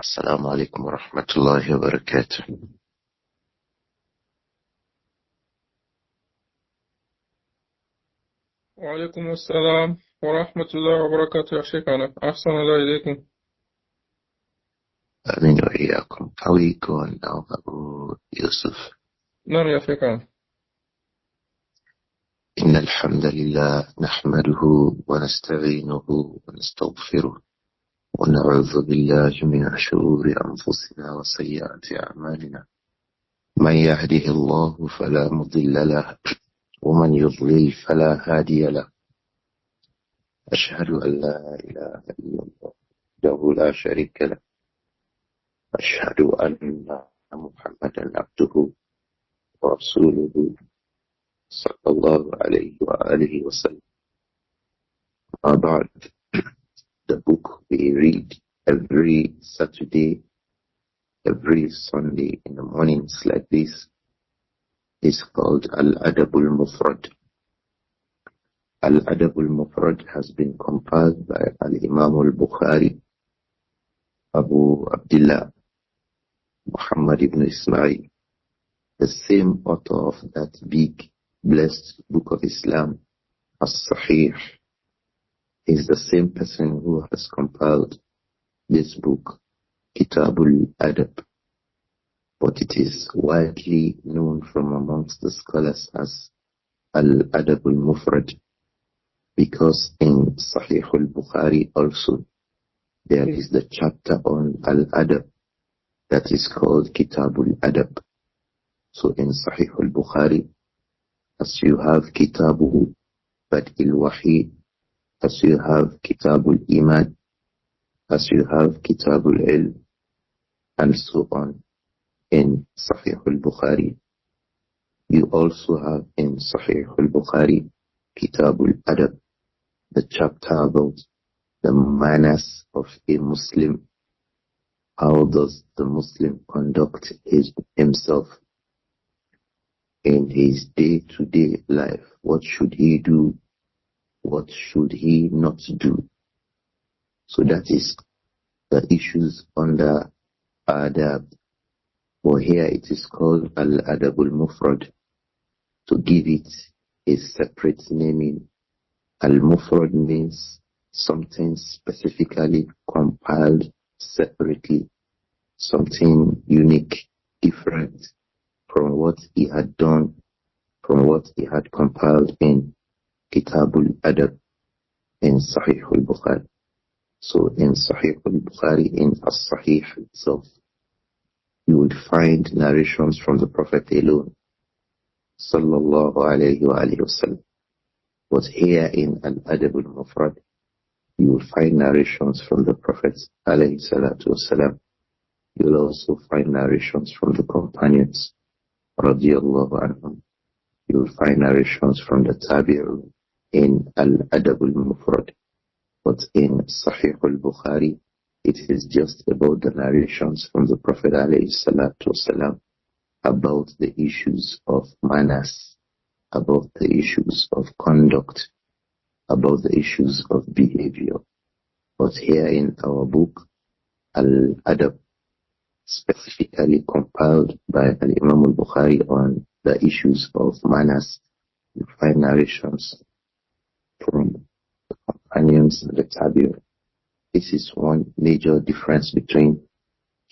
السلام عليكم ورحمة الله وبركاته. وعليكم السلام ورحمة الله وبركاته يا شيخنا. أحسن الله إليكم. آمين وإياكم. How are you going now, Abu Yusuf? نعم يا شيخنا. إن الحمد لله نحمده ونستعينه ونستغفره ونعوذ بالله من شرور أنفسنا وسيئات أعمالنا. من يهده الله فلا مضل له ومن يضلل فلا هادي له. أشهد أن لا إله إلا الله وحده لا شريك له. أشهد أن محمدا عبده ورسوله صلى الله عليه وآله وسلم. About the book we read every Saturday, every Sunday in the mornings like this is called Al-Adab Al-Mufrad. Al-Adab Al-Mufrad has been compiled by Al-Imām Al-Bukhāri, Abu Abdullah Muhammad ibn Ismā'īl, the same author of that big blessed book of Islam, As-Shaykh, is the same person who has compiled this book, Kitabul Adab, but it is widely known from amongst the scholars as Al-Adab Al-Mufrad, because in Sahih Al-Bukhāri also there is the chapter on Al-Adab that is called Kitabul Adab. So in Sahih Al-Bukhāri, as you have Kitabu Bad'il Wahi, as you have Kitabul Iman, as you have Kitabul Ilm, and so on, in Sahih Al-Bukhāri, you also have in Sahih Al-Bukhāri Kitabul Adab, the chapter about the manners of a Muslim. How does the Muslim conduct himself in his day-to-day life? What should he do? What should he not do? So that is the issues under Adab. For here it is called Al-Adab Al-Mufrad. To give it a separate naming, Al-Mufrad means something specifically compiled separately, something unique, different from what he had done, from what he had compiled in Kitabul Adab, in Sahih Al-Bukhāri. So in Sahih Al-Bukhāri, in As-Sahih itself, you would find narrations from the Prophet alone, sallallahu alayhi wa alayhi wa sallam. But here in Al-Adab Al-Mufrad, you will find narrations from the Prophet alayhi salatu wasalam. You will also find narrations from the companions, radiyallahu anhum. You will find narrations from the Tabi'un in Al-Adab Al-Mufrad. But in Sahih Al-Bukhāri, it is just about the narrations from the Prophet alayhi salatu wasalam about the issues of manners, about the issues of conduct, about the issues of behavior. But here in our book, Al-Adab, specifically compiled by Al-Imām Al-Bukhāri on the issues of manners, you find narrations from the companions and the Tabi'un. This is one major difference between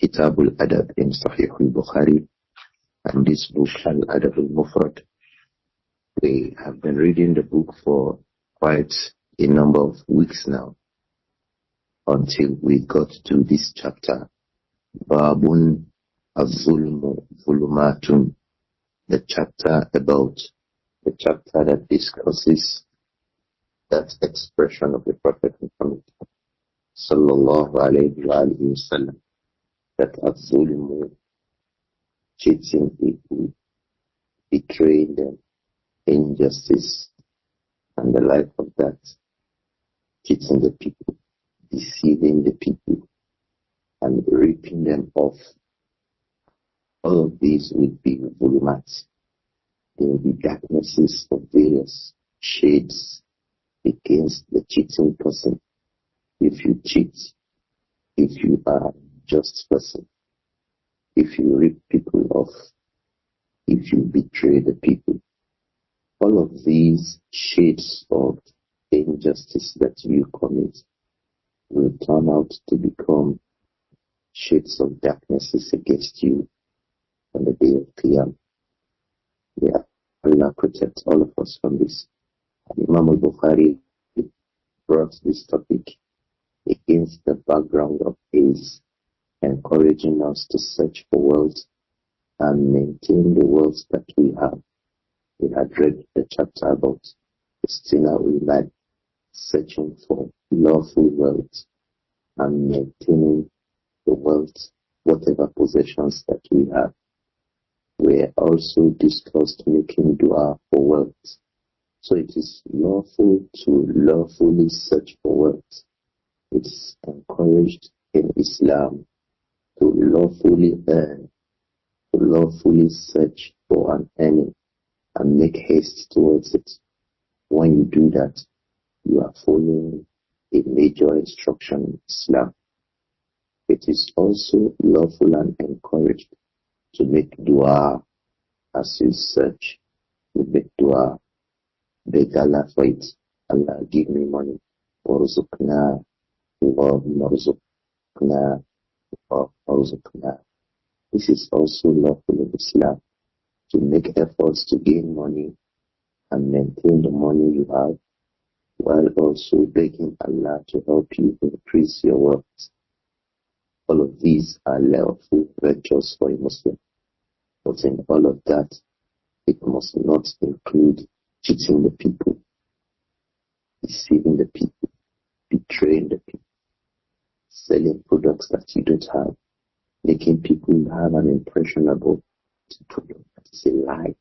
Kitabul Adab in Sahih Al-Bukhāri and this book, Al-Adab Al-Mufrad. We have been reading the book for quite a number of weeks now, until we got to this chapter, Babun Az-Zulmu Zulumatun, the chapter that discusses that expression of the Prophet Muhammad sallallahu alayhi wa alihi wasallam, that Az-Zulmu, cheating people, betraying them, injustice, and the like of that, cheating the people, deceiving the people, and ripping them off. All of these will be zulumat. There will be darknesses of various shades against the cheating person. If you cheat, if you are unjust person, if you rip people off, if you betray the people, all of these shades of injustice that you commit will turn out to become shades of darknesses against you on the day of Qiyam. Yeah, Allah protect all of us from this. Imam Al-Bukhāri brought this topic against the background of his encouraging us to search for wealth and maintain the wealth that we have. We had read the chapter about Ismā'īl, searching for lawful wealth and maintaining the wealth, whatever possessions that we have. We also discussed making dua for wealth. So it is lawful to lawfully search for wealth. It's encouraged in Islam to lawfully earn, to lawfully search for an earning and make haste towards it. When you do that, you are following a major instruction in Islam. It is also lawful and encouraged to make dua as you search. You make dua, beg Allah for it. Allah, give me money. Warzuqna, Allahumma warzuqna, Allahumma warzuqna. This is also lawful in Islam, to make efforts to gain money and maintain the money you have, while also begging Allah to help you increase your wealth. All of these are lawful ventures for a Muslim. But in all of that, it must not include cheating the people, deceiving the people, betraying the people, selling products that you don't have, making people have an impression about the product that is a lie,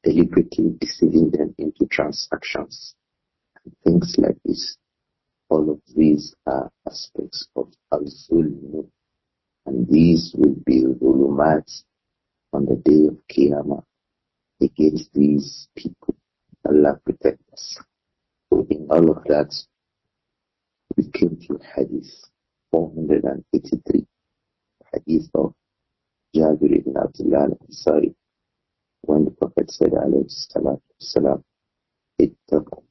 deliberately deceiving them into transactions, and things like this. All of these are aspects of al-zulm, and these will be ulumat on the day of Qiyamah against these people. Allah protect us. So in all of that, we came to Hadith 483, Hadith of Jabir ibn Abdullah al-Ansari, when the Prophet said, alayhi salatu wasalam, ittaqu,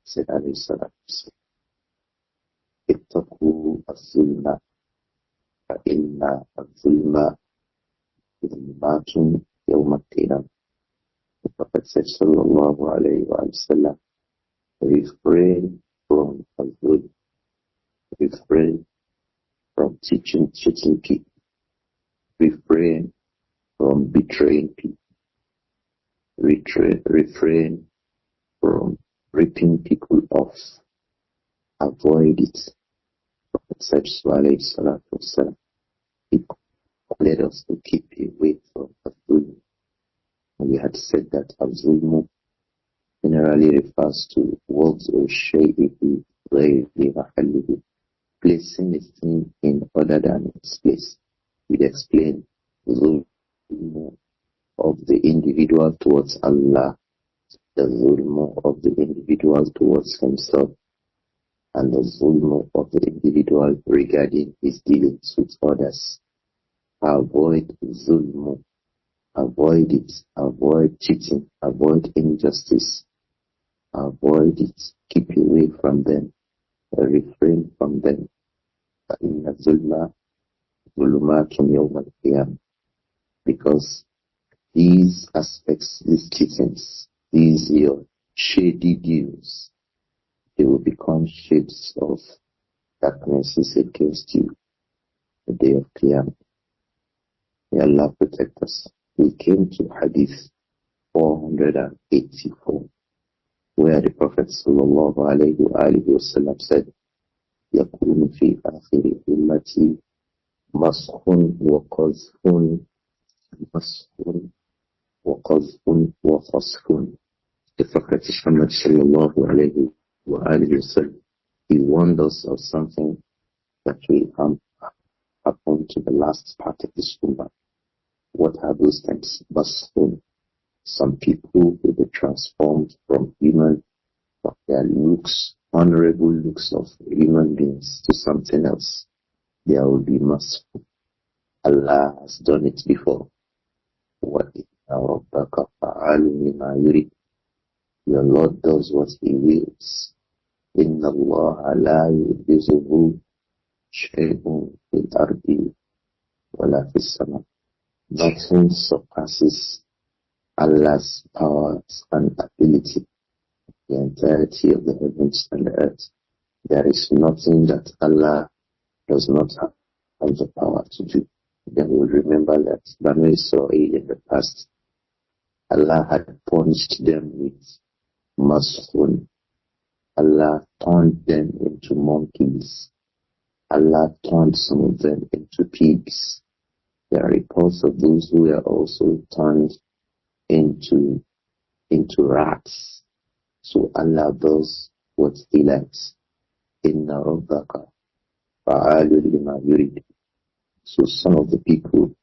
said alayhi salatu wasalam, ittaqu az-zulma, fa inna az-zulma zulmatun yawm al-qiyamah. The Prophet said, sallallahu alayhi wa sallam, refrain from az-zulm, refrain from cheating people, refrain from betraying people, refrain from ripping people off, avoid it. Prophet said, alayhi salatu wasalam, he led us to keep away from az-zulm. And we had said that az-zulm generally refers to words or shay'ihi ghayri mahallihi, placing a thing in other than its place. We explained the zulm of the individual towards Allah, the zulm of the individual towards himself, and the zulm of the individual regarding his dealings with others. Avoid zulm, avoid it, avoid cheating, avoid injustice, avoid it, keep away from them, refrain from them. فَإِنَّ الظُّلْمَ ظُلُمَاتٌ يَوْمَ الْقِيَامَةِ. Because these aspects, these teachings, these your shady deals, they will become shades of darknesses against you the day of Qiyamah. May Allah protect us. We came to Hadith 484, where the Prophet sallallahu alayhi wa sallam said, يكون في آخر أمتي مسخ وقذف وفسق. The Prophet Muhammad sallallahu alayhi wa sallam, he warned us of something that will happen to the last part of this ummah. What are those things? Maskhun, Some people will be transformed from their looks, honorable looks of human beings to something else. There will be merciful. Allah has done it before. Your Lord does what He wills. Inna Allah la yujizuhu shay'un fil ardi wala fis sama. Nothing surpasses Allah's powers and ability, the entirety of the heavens and the earth. There is nothing that Allah does not have the power to do. Then we'll remember that Banu Israel in the past, Allah had punished them with maskhun. Allah turned them into monkeys. Allah turned some of them into pigs. There are reports of those who were also turned into rats. So Allah does what He likes. Inna rabbaka fa'alul lima yurid. So some of the people,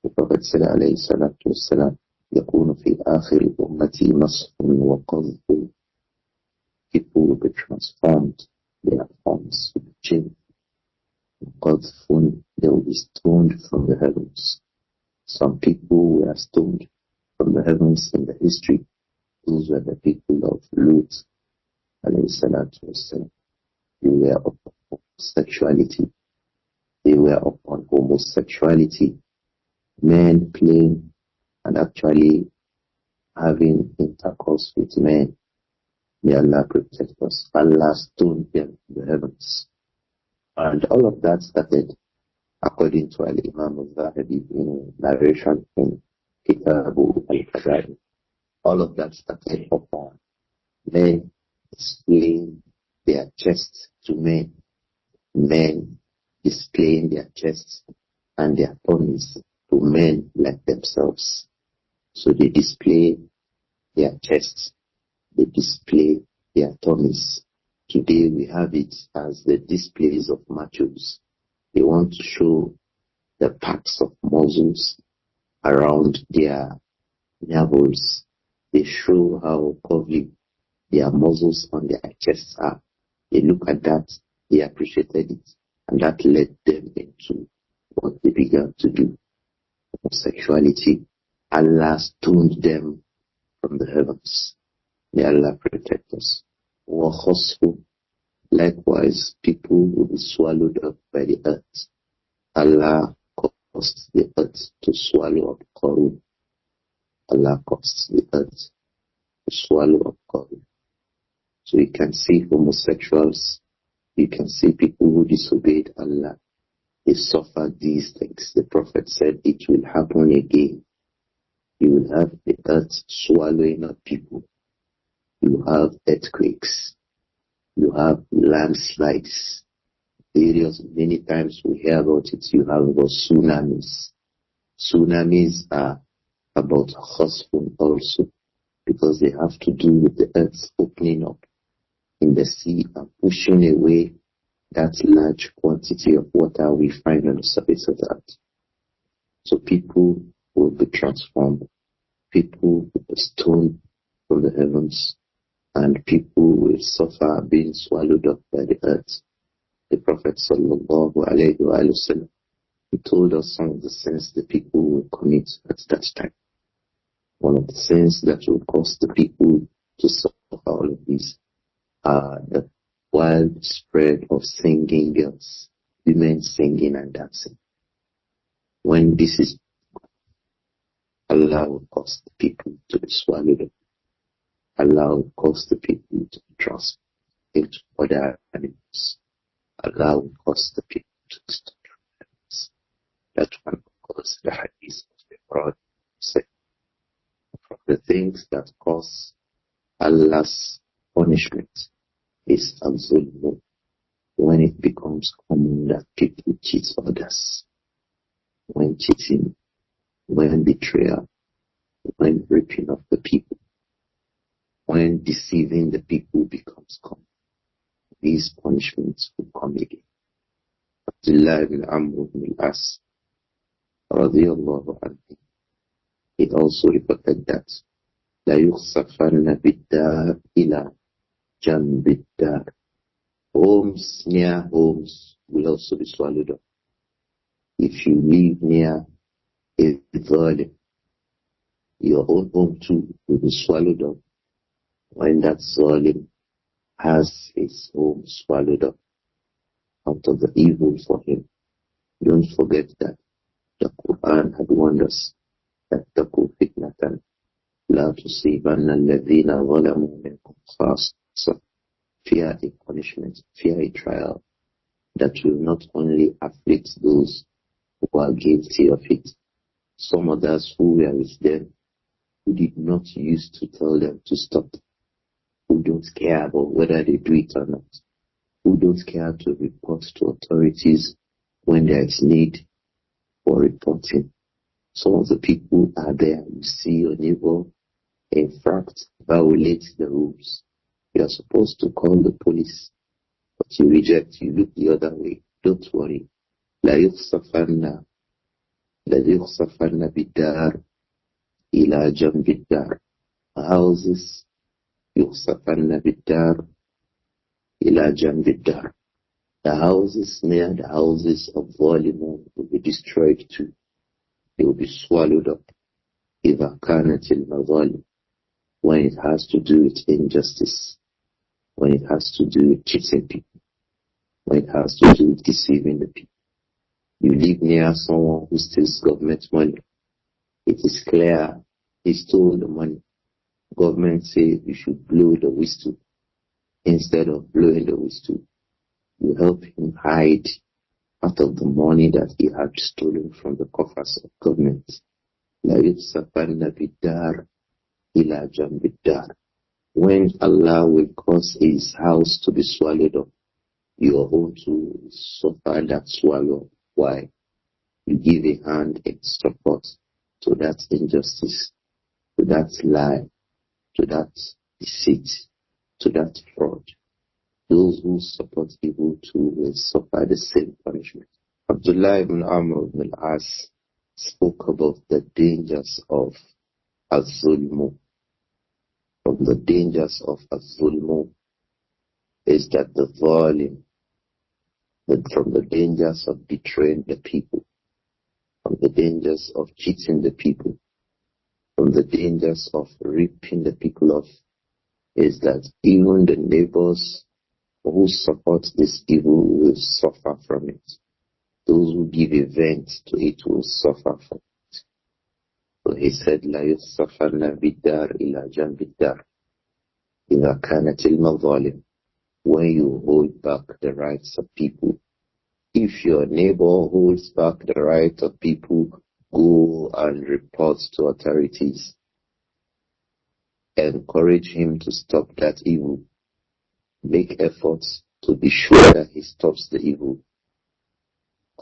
the Prophet said alayhi salatu wassalam, يكون في آخر أمتي مسح وقذف. People will be transformed. Their forms will be changed. قذف, they will be stoned from the heavens. Some people were stoned from the heavens in the history. Those were the people of Lut alayhi salatu wassalam. They were upon homosexuality. They were upon homosexuality. Men playing and actually having intercourse with men. May Allah protect us. Allah stoned them in the heavens. And all of that started, according to Al-Imām Al-Hadi in narration in Kitab Al-Adab. All of that started upon men displaying their chests to men. Men displaying their chests and their tummies to men like themselves. So they display their chests, they display their tummies. Today we have it as the displays of machos. They want to show the packs of muscles around their navels. They show how curvy their muscles on their chests are. They look at that, they appreciated it, and that led them into what they began to do. Homosexuality. Allah stoned them from the heavens. May Allah protect us. Likewise, people will be swallowed up by the earth. Allah caused the earth to swallow up Qarun. Allah caused the earth to swallow up Qarun. So you can see homosexuals, you can see people who disobeyed Allah. They suffered these things. The Prophet said it will happen again. You will have the earth swallowing up people. You have earthquakes. You have landslides. Many times we hear about it. You have about tsunamis. Tsunamis are about khasfun also, because they have to do with the earth opening up in the sea and pushing away that large quantity of water we find on the surface of the earth. So people will be transformed. People will be stoned from the heavens, and people will suffer being swallowed up by the earth. The Prophet sallallahu alayhi wa sallam, he told us some of the sins the people will commit at that time. One of the sins that will cause the people to suffer all of these are the widespread of singing girls, women singing and dancing. When this is, Allah will cause the people to be swallowed up. Allah will cause the people to be transformed into other animals. Allah will cause the people to stop animals. That one cause the hadith of the Prophet said, from the things that cause Allah's punishment is al-zulm, when it becomes common that people cheat others. When cheating, when betrayal, when ripping of the people, when deceiving the people becomes common. These punishments will come again. Abdullah ibn Amr ibn al-As radiyallahu anhu, he also reported that لَيُخْسَفَنَّ بِالدَّارِ إِلَى جَنْبِ الدَّارِ. Homes near homes will also be swallowed up. If you live near a zalim, your own home too will be swallowed up when that zalim has his home swallowed up out of the evil for him. Don't forget that the Quran had warned us that تَقُوا فِتْنَةً لَا تُصِيبَنَّ الَّذِينَ ظَلَمُوا مِنْكُمْ خَاصَّةً. Fear a punishment, fear a trial that will not only afflict those who are guilty of it. Some others who were with them, who did not used to tell them to stop, who don't care about whether they do it or not, who don't care to report to authorities when there is need for reporting. Some of the people are there. You see your neighbor, in fact, violate the rules. You are supposed to call the police, but you reject, you look the other way. Don't worry. لا يخسفن بالدار إلى جنب الدار. Houses يخسفن بالدار إلى جنب الدار. The houses near the houses of Zalimun will be destroyed too. They will be swallowed up. إذا كانت المظالم, when it has to do with injustice, when it has to do with cheating people, when it has to do with deceiving the people. You live near someone who steals government money. It is clear he stole the money. Government says you should blow the whistle. Instead of blowing the whistle, you help him hide part of the money that he had stolen from the coffers of government. لا يُخْسَفَنَّ بِالدَّارِ إِلَى جَنْبِ الدَّارِ. When Allah will cause his house to be swallowed up, your own to suffer that swallow. Why? You give a hand in support to that injustice, to that lie, to that deceit, to that fraud. Those who support evil too will suffer the same punishment. Abdullah ibn Amr ibn al-As spoke about the dangers of az-zulmu. From the dangers of az-zulmu is that the zalim, from the dangers of betraying the people, from the dangers of cheating the people, from the dangers of ripping the people off, is that even the neighbors who support this evil will suffer from it. Those who give a vent to it will suffer from it. So he said, لا يُخْسَفَنَّ بِالدَّارِ إِلَى جَنْبِ الدَّارِ إِذَا كَانَتِ الْمَظَالِمُ. When you hold back the rights of people, if your neighbor holds back the right of people, go and report to authorities. Encourage him to stop that evil. Make efforts to be sure that he stops the evil.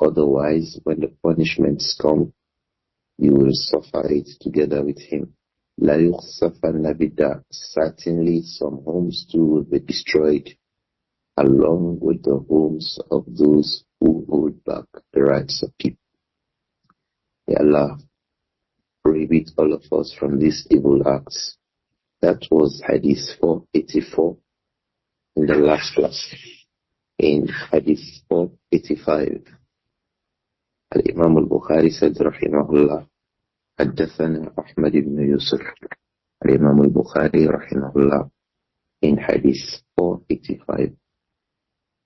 Otherwise, when the punishments come, you will suffer it together with him. La yukhsafanna bidar. Certainly some homes too will be destroyed, along with the homes of those who hold back the rights of people. May Allah prohibit all of us from these evil acts. That was Hadith 484 in the last class. In Hadith 485, Al-Imām Al-Bukhāri said, Rahimahullah, حدثنا أحمد بن يوسف. Al-Imām Al-Bukhāri, Rahimahullah, in Hadith 485,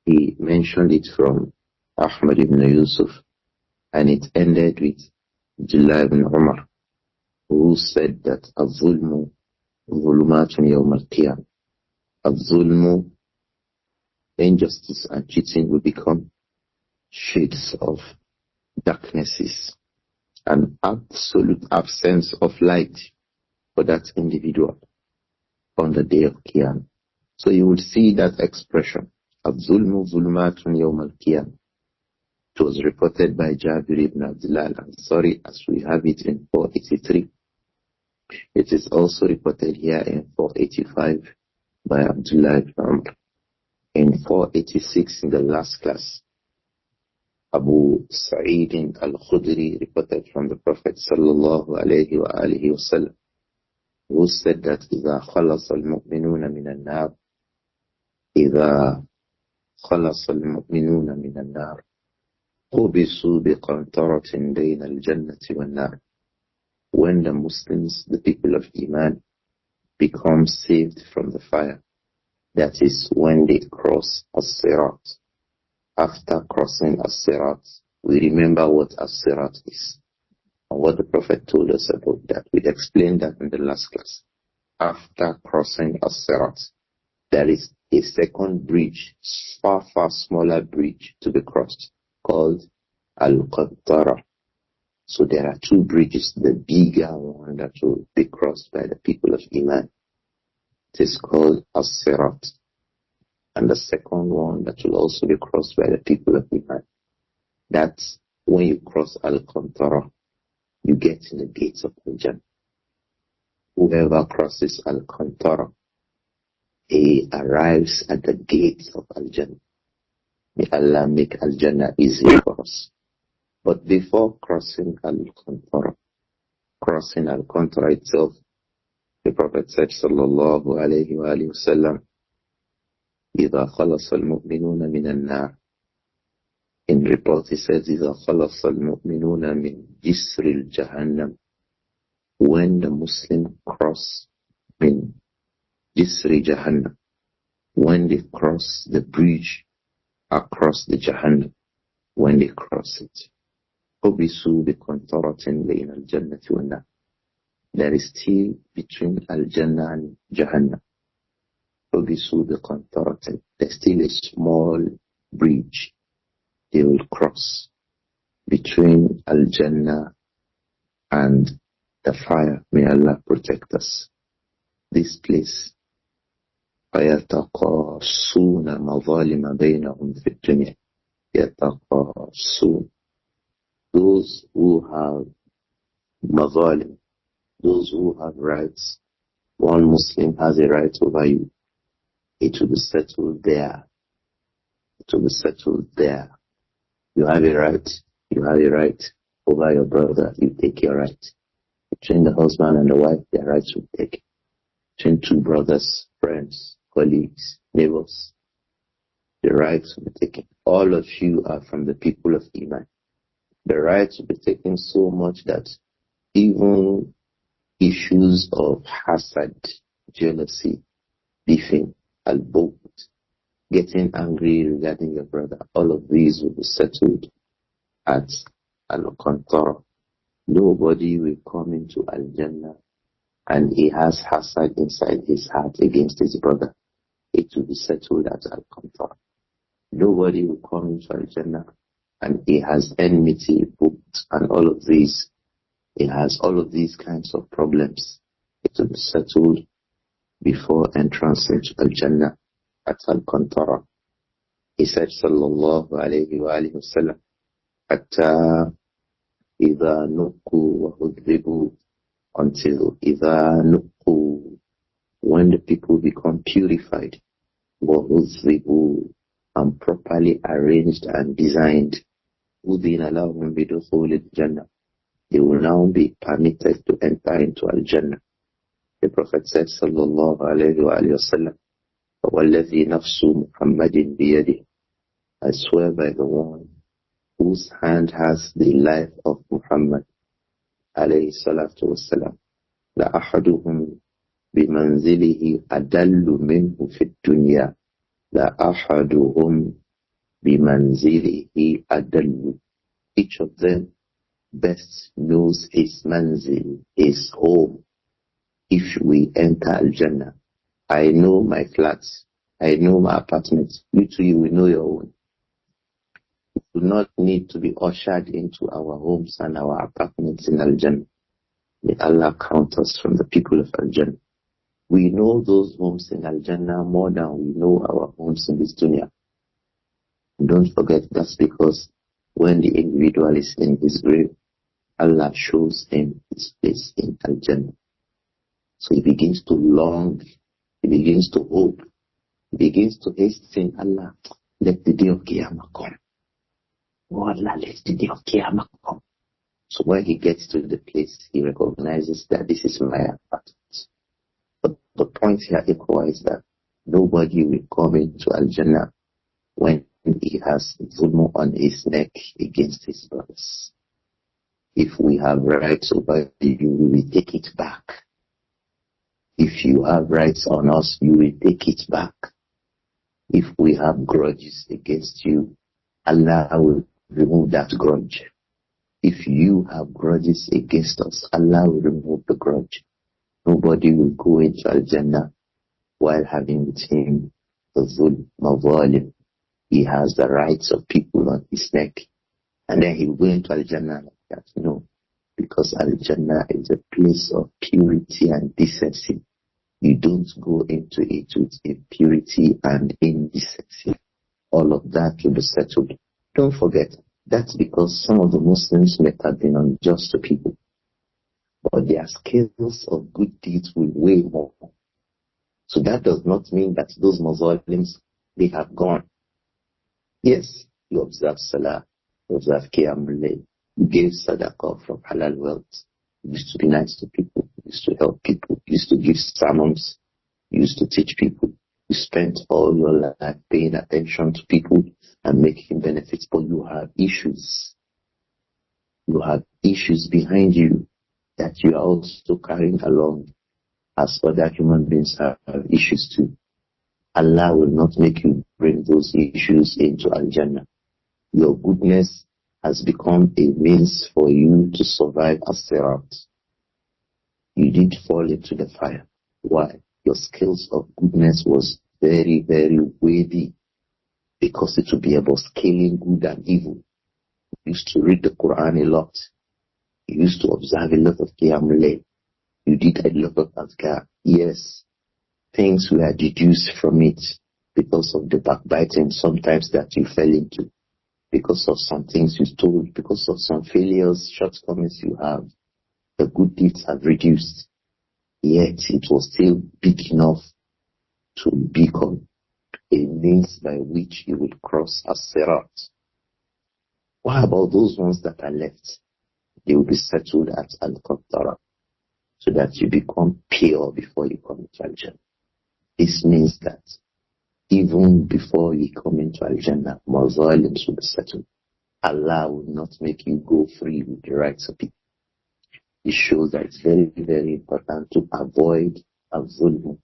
he mentioned it from Ahmad ibn Yusuf, and it ended with Abdullah ibn Umar, who said that الظلم ظلمات يوم القيامة. الظلم, injustice and cheating will become shades of darknesses, an absolute absence of light for that individual on the day of Qiyam. So you will see that expression, الظلم ظلمات يوم القيامة. It was reported by Jabir ibn Abdullah al-Ansari, as we have it in 483. It is also reported here in 485 by Abdullah ibn Amr. In 486 in the last class, Abu Sa'id al-Khudri reported from the Prophet sallallahu alayhi wa alihi wasallam who said that إِذَا خَلَصَ الْمُؤْمِنُونَ مِنَ النَّارِ إِذَا خَلَصَ الْمُؤْمِنُونَ مِنَ النَّارِ قُبِسُوا بِقَنْطَرَةٍ بَيْنَ الْجَنَّةِ وَالنَّارِ. When the Muslims, the people of Iman, become saved from the fire, that is when they cross As-Sirat. After crossing As-Sirat, we remember what As-Sirat is and what the Prophet told us about that. We explained that in the last class. After crossing As-Sirat, there is a second bridge, far, far smaller bridge to be crossed, called Al-Qantara. So there are two bridges, the bigger one that will be crossed by the people of Iman. It is called As-Sirat. And the second one that will also be crossed by the people of Iman. That's when you cross Al-Qantara, you get in the gates of Al-Jannah. Whoever crosses Al-Qantara, he arrives at the gates of Al-Jannah. May Allah make Al-Jannah easy for us. But before crossing Al-Qantara itself, the Prophet said, sallallahu alayhi wa sallam, إِذَا خَلَصَ الْمُؤْمِنُونَ مِنَ النَّارِ. In report he says, إِذَا خَلَصَ الْمُؤْمِنُونَ مِنْ جِسْرِ الْجَهَنَّمِ. When the Muslim cross min Jisri Jahannam, when they cross the bridge across the Jahannam, when they cross it, قُبِسُوا بِقَنْطَرَةٍ بَيْنَ الْجَنَّةِ وَالنَّارِ. There is still between Al-Jannah and Jahannam. قُبِسُوا بِقَنْطَرَةٍ. There's still a small bridge they will cross between Al-Jannah and the fire. May Allah protect us. This place, فَيَتَقَاصُونَ مَظَالِمَ بَيْنَهُمْ فِي الدُّنْيَا. يَتَقَاصُونَ. Those who have mazalim, those who have rights. One Muslim has a right over you. It will be settled there. It will be settled there. You have a right. You have a right over your brother. You take your right. Between the husband and the wife, their rights will take. Between two brothers, friends, colleagues, neighbors, the rights will be taken. All of you are from the people of Iman. The rights will be taken so much that even issues of hasad, jealousy, beefing, al-bughd, getting angry regarding your brother, all of these will be settled at Al-Qantara. Nobody will come into Al-Jannah and he has hasad inside his heart against his brother. It will be settled at Al-Qantara. Nobody will come into Al-Jannah and he has enmity, books, and all of these. He has all of these kinds of problems. It will be settled before entrance into Al-Jannah at Al-Qantara. He said, sallallahu alayhi wa alihi wa sallam, hatta idha nuqu wa hudhibu, until idha nuqu, when the people become purified, wa hudhibu, and properly arranged and designed, udhina lahum bidukhul al-Jannah, they will now be permitted to enter into Al-Jannah. The Prophet said, sallallahu alayhi wa sallam, وَالَّذِي نَفْسُ مُحَمَّدٍ بِيَدِهِ, I swear by the one whose hand has the life of Muhammad, alayhi salatu wasalam, لَأَحَدُهُمْ بِمَنْزِلِهِ أَدَلُّ مِنْهُ فِي الدُّنْيَا, لَأَحَدُهُمْ بِمَنْزِلِهِ أَدَلُّ. Each of them best knows his manzil, his home. If we enter Al-Jannah, I know my flats, I know my apartments. You too, you will know your own. We do not need to be ushered into our homes and our apartments in Al-Jannah. May Allah count us from the people of Al-Jannah. We know those homes in Al-Jannah more than we know our homes in this dunya. And don't forget, that's because when the individual is in his grave, Allah shows him his place in Al-Jannah. So he begins to long, he begins to hope, he begins to hasten, Allah, let the day of Qiyamah come. Oh Allah, let the day of Qiyamah come. So when he gets to the place, he recognizes that this is my apartment. the point here is that nobody will come into Al-Jannah when he has zulm on his neck against his brothers. If we have rights over you, we will take it back. If you have rights on us, you will take it back. If we have grudges against you, Allah will remove that grudge. If you have grudges against us, Allah will remove the grudge. Nobody will go into Al-Jannah while having with him the zulm, mazalim. He has the rights of people on his neck. And then he will go into Al-Jannah like that. No. Because Al-Jannah is a place of purity and decency. You don't go into it with impurity and indecency. All of that will be settled. Don't forget, that's because some of the Muslims may have been unjust to people. But their scales of good deeds will weigh more. So that does not mean that those Muslims, they have gone. Yes, you observe Salah, you observe Qiyamul Layl, you gave Sadaqah from halal wealth, you used to be nice to people, you used to help people, you used to give sermons, you used to teach people, you spent all your life paying attention to people and making benefits, but you have issues. You have issues behind you that you are also carrying along as other human beings have issues too. Allah will not make you bring those issues into Al-Jannah. Your goodness has become a means for you to survive as-sirat. You did fall into the fire. Why? Your skills of goodness was very, very weighty, because it will be about scaling good and evil. You used to read the Quran a lot. You used to observe a lot of Qiyamul Layl. You did a lot of Azkar. Yes, things were deduced from it because of the backbiting sometimes that you fell into, because of some things you told, because of some failures, shortcomings you have. The good deeds have reduced. Yet it was still big enough to become a means by which you will cross as-sirat. What about those ones that are left? They will be settled at Al-Qattara, so that you become pure before you come into Al-Jannah. This means that even before you come into Al-Jannah, mazalims will be settled. Allah will not make you go free with the rights of people. It shows that it's very, very important to avoid al-zulm.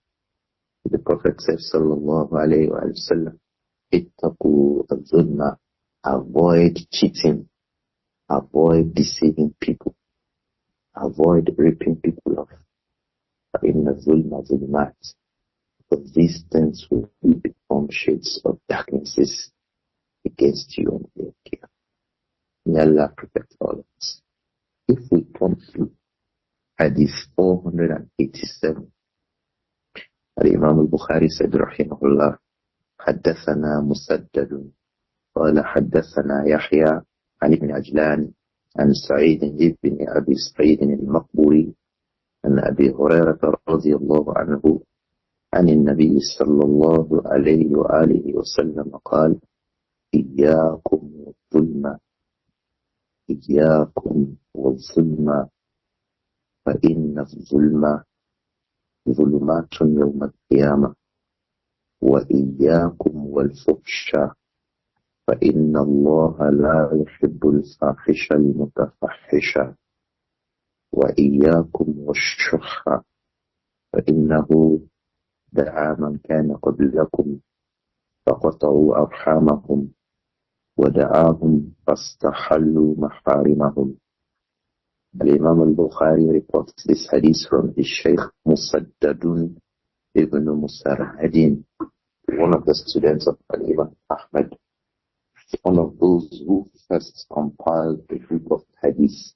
The Prophet said, sallallahu alayhi wa sallam, ittaqu al-zulma, avoid cheating, avoid deceiving people, avoid ripping people off. In the zulma zulmat, because these things will become shades of darknesses against you on the day. May Allah protect all of us. If we come to Hadith 487, Al-Imām Al-Bukhāri said, rahimahullah, حدثنا مسدد قال حدثنا يحيى عن ابن عجلان عن سعيد بن أبي سعيد المقبوري عن أبي هريرة رضي الله عنه عن النبي صلى الله عليه وآله وسلم قال إياكم والظلم إياكم والظلم فإن الظلم ظلمات يوم القيامة وإياكم والفحش فإن الله لا يحب الفاحش المتفحش وإياكم والشح فإنه دعا من كان قبلكم فقطعوا أرحامهم ودعاهم فاستحلوا محارمهم. Al-Imām Al-Bukhāri reports this hadith from his Shaykh Musaddadun ibn Musarhadin, one of the students of Al-Imām Ahmad, one of those who first compiled the group of hadith.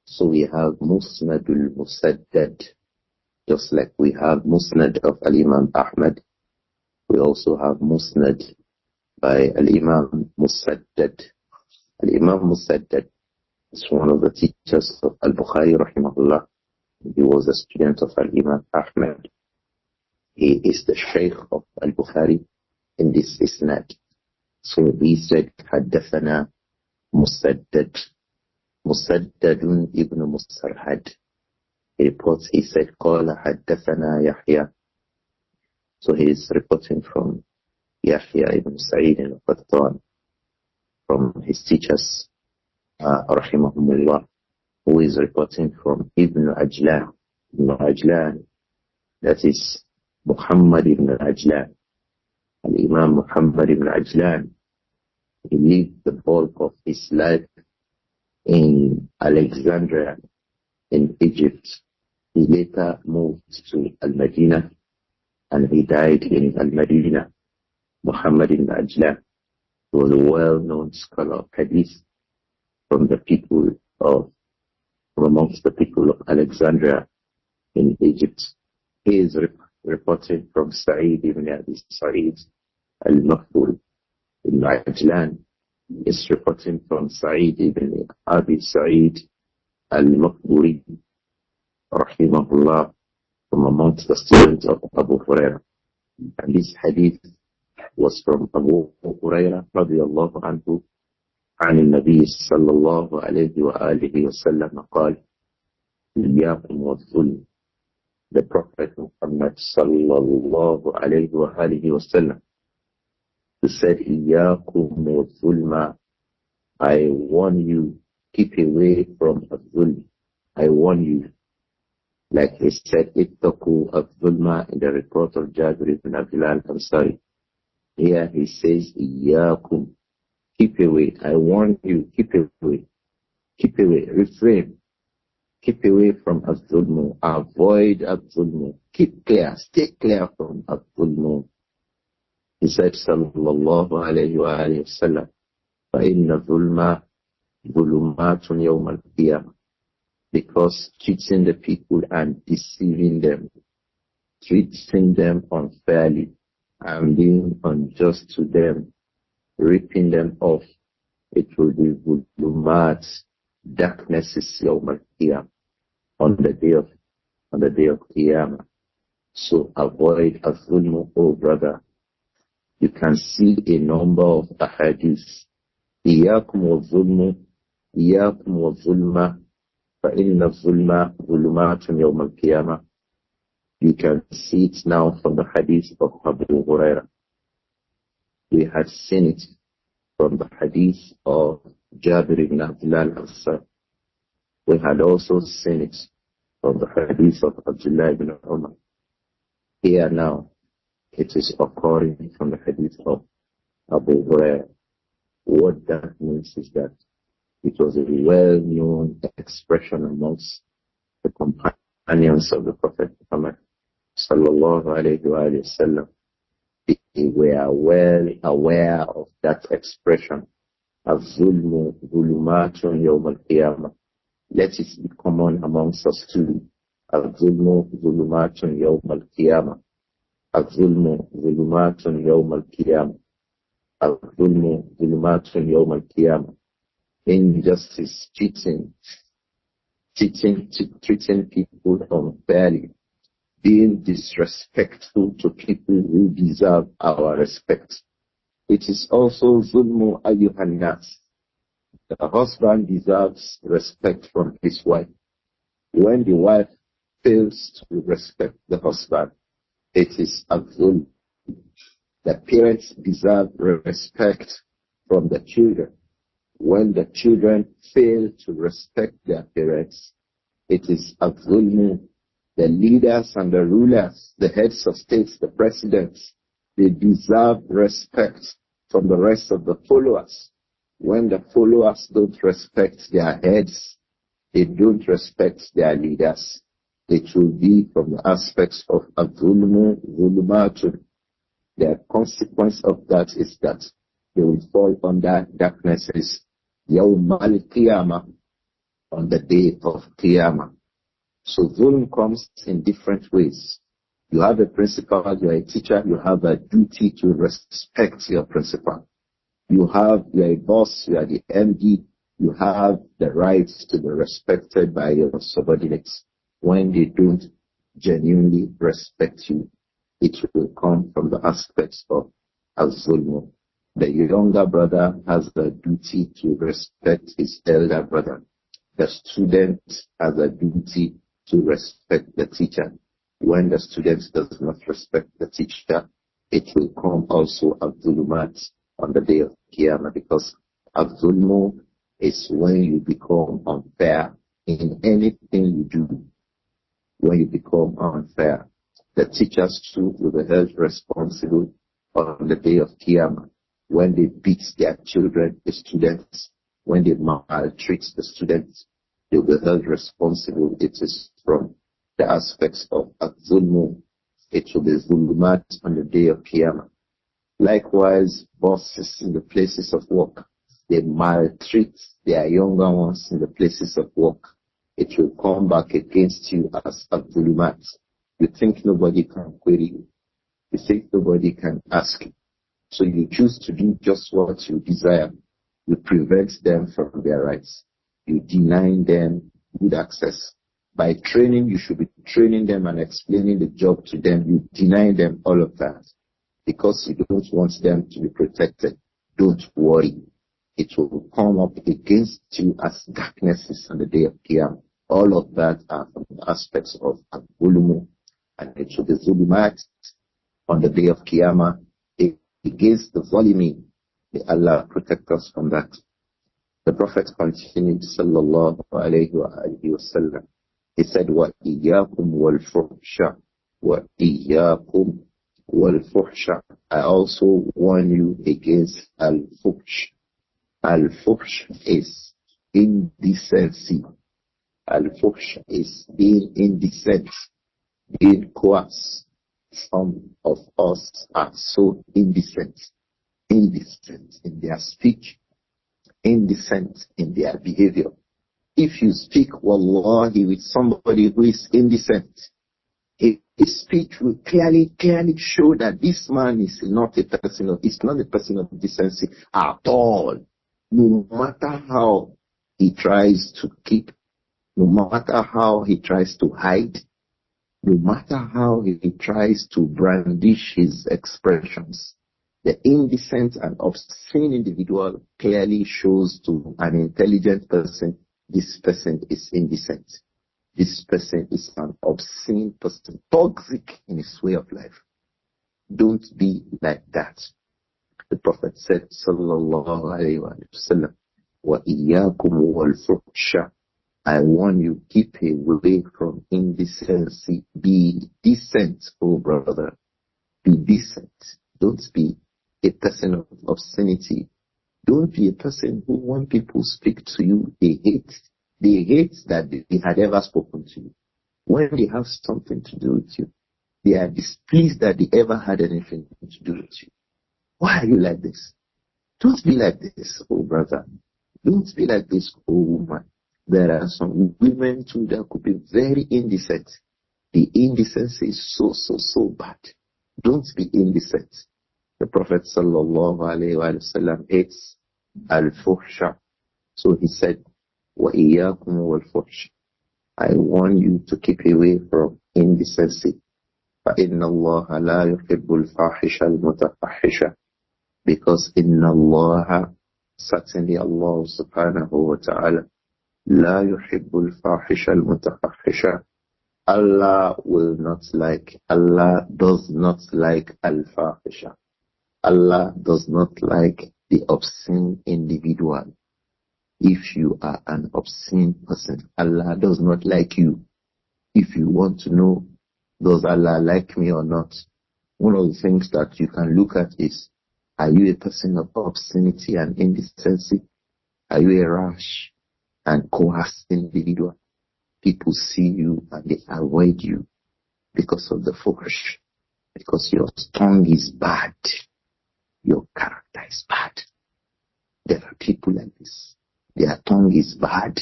So we have Musnadul Musaddad, just like we have Musnad of Al-Imām Ahmad. We also have Musnad by Al-Imām Musaddad. Al-Imām Musaddad is one of the teachers of Al-Bukhāri rahimahullah. He was a student of Al-Imām Ahmad. He is the Shaykh of Al-Bukhāri in this isnad. So he said, حدثنا مسدد مسدد ibn Musarhad. He reports, he said, قال حدثنا يحيى So he is reporting from Yahya ibn Sa'id al-Qattan, from his teachers, rahimahumullah, who is reporting from Ibn Ajlan. Ibn Ajlan, that is Muhammad ibn Ajlan. Al-Imām Muhammad ibn Ajlan, he lived the bulk of his life in Alexandria, in Egypt. He later moved to Al-Madinah, and he died in Al-Madinah. Muhammad ibn Ajlan was a well-known scholar of hadith from amongst the people of Alexandria in Egypt. He is reporting from Sa'id ibn Abi Sa'id al-Maqbul. Ibn Ajlan is reporting from Sa'id ibn Abi Sa'id al-Maqburi, rahimahullah, from amongst the students of Abu Hurairah. And this hadith was from Abu Hurairah radiyallahu anhu عن النبي صلى الله عليه وآله وسلم قال إياكم والظلم. The Prophet Muhammad sallallahu alayhi wa alihi wa sallam, who said, إياكم والظلم, I warn you, keep away from الظلم. I warn you. Like he said, اتقوا الظلم in the report of Jabir ibn Abdullah al-Ansari. Here he says, إياكم, keep away. I warn you, keep away. Keep away, refrain. Keep away from al-zulmu. Avoid al-zulmu. Keep clear, stay clear from al-zulmu. He said, sallallahu alayhi wa alayhi wa sallam, فَإِنَّ الظُّلْمَ ظُلُمَاتٌ يَوْمَ الْقِيَامَةِ. Because cheating the people and deceiving them, treating them unfairly, and being unjust to them, ripping them off, it will be ظُلُمَات, darknesses yawm al-qiyamah, on the day of Qiyamah. So avoid al-zulmu, oh brother. You can see a number of ahadith. Iyakum wa-zulmu, iyakum wa-zulma, fa-inna al-zulma zulumatun yawm al-qiyamah. You can see it now from the hadith of Abu Hurairah. We had seen it from the hadith of Jabir ibn Abdullah al-Ansari. We had also seen it from the hadith of Abdullah ibn Umar. Here now, it is occurring from the hadith of Abu Hurairah. What that means is that it was a well-known expression amongst the companions of the Prophet Muhammad sallallahu alayhi wa sallam. They were well aware of that expression. Al-Zulmu Zulumatun Yawm al-Qiyamah. Let it be common amongst us too. Al-Zulmu Zulumatun Yawm al-Qiyamah. Al-Zulmu Zulumatun Yawm al-Qiyamah. Al-Zulmu Zulumatun Yawm al-Qiyamah. Injustice, treating people unfairly, being disrespectful to people who deserve our respect. It is also zulmu ayyuhan nas. The husband deserves respect from his wife. When the wife fails to respect the husband, it is a zulm. The parents deserve respect from the children. When the children fail to respect their parents, it is a zulm. The leaders and the rulers, the heads of states, the presidents, they deserve respect from the rest of the followers. When the followers don't respect their heads, they don't respect their leaders, it will be from the aspects of al-zulmu zulumatun. The consequence of that is that they will fall under darknesses yawm al-qiyamah, on the day of Qiyamah. So zulm comes in different ways. You have a principal, you are a teacher, you have a duty to respect your principal. You are a boss, you are the MD, you have the right to be respected by your subordinates. When they don't genuinely respect you, it will come from the aspects of al-zulm. The younger brother has the duty to respect his elder brother. The student has a duty to respect the teacher. When the student does not respect the teacher, it will come also Abdulumat on the day of Qiyamah, because Abdulmu is when you become unfair in anything you do. When you become unfair, the teachers too will be held responsible on the day of Qiyamah. When they beat their children, the students, when they maltreat the students, they will be held responsible. It is from the aspects of Zulmu. It will be Zulumat on the day of Qiyamah. Likewise, bosses in the places of work, they maltreat their younger ones in the places of work. It will come back against you as Zulumat. You think nobody can query you. You think nobody can ask you. So you choose to do just what you desire. You prevent them from their rights. You deny them good access. By training, you should be training them and explaining the job to them. You deny them all of that because you don't want them to be protected. Don't worry. It will come up against you as darknesses on the day of Qiyamah. All of that are from the aspects of Al-Ulumu, and it should be Zulumat on the day of Qiyamah against the Zalimin. May Allah protect us from that. The Prophet continued, sallallahu alayhi wa alihi wa sallam. He said, وَإِيَّاكُمْ وَالْفُحْشَ وَإِيَّاكُمْ وَالْفُحْشَ. I also warn you against al-fuhsh. Al-fuhsh is indecency. Al-fuhsh is being indecent, being coarse. Some of us are so indecent in their speech, indecent in their behavior. If you speak wallahi with somebody who is indecent, his speech will clearly show that this man is not a person of decency at all. No matter how he tries to keep, no matter how he tries to hide, no matter how he tries to brandish his expressions, the indecent and obscene individual clearly shows to an intelligent person, this person is indecent. This person is an obscene person, toxic in his way of life. Don't be like that. The Prophet said, sallallahu alayhi wa sallam, وَإِيَّاكُمْ وَالْفُحْشَ. I warn you, keep away from indecency. Be decent, oh brother. Be decent. Don't be a person of obscenity. Don't be a person who, when people speak to you, they hate that they had ever spoken to you. When they have something to do with you, they are displeased that they ever had anything to do with you. Why are you like this? Don't be like this, oh brother. Don't be like this, oh woman. There are some women too that could be very indecent. The indecency is so bad. Don't be indecent. The Prophet sallallahu alayhi wa sallam hates al-fuhsha. So he said, وَإِيَّاكُمْ وَالْفُحْشَ. I warn you to keep away from indecency. فَإِنَّ اللَّهَ لَا يُحِبُّ الْفَاحِشَ الْمُتَفَحِّشَ. Because إِنَّ اللَّهَ, certainly Allah subhanahu wa ta'ala, لَا يُحِبُّ الْفَاحِشَ الْمُتَفَحِّشَ. Allah does not like al-fahisha. Allah does not like the obscene individual. If you are an obscene person, Allah does not like you. If you want to know, does Allah like me or not? One of the things that you can look at is, are you a person of obscenity and indecency? Are you a rash and coarse individual? People see you and they avoid you because of the fuhsh, because your tongue is bad, your character is bad. There are people like this. Their tongue is bad,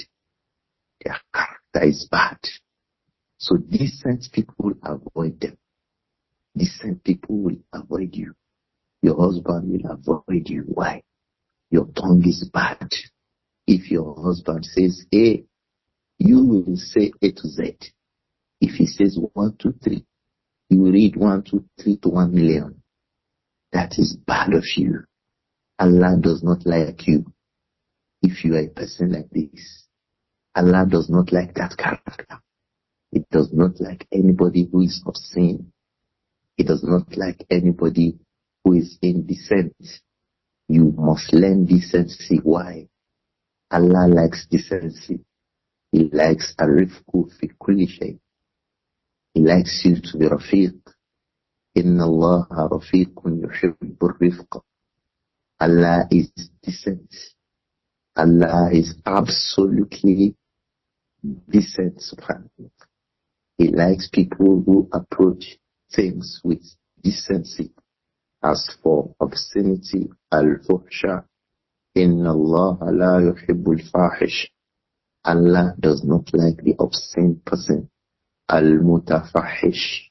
their character is bad. So decent people avoid them. Decent people will avoid you. Your husband will avoid you. Why? Your tongue is bad. If your husband says A, you will say A to Z. If he says 1, 2, 3, you will read 1, 2, 3 to 1 million. That is bad of you. Allah does not like you. If you are a person like this, Allah does not like that character. It does not like anybody who is obscene. It does not like anybody who is indecent. You must learn decency. Why? Allah likes decency. He likes arifku fi kulli shay. He likes you to be rafiq. Inna Allah rafiqun yuhibbu rifqa. Allah is decent. Allah is absolutely decent, subhanahu. He likes people who approach things with decency. As for obscenity, al-fuhsha, inna Allah la yuhibbu al-fahish. Allah does not like the obscene person. Al-mutafahish,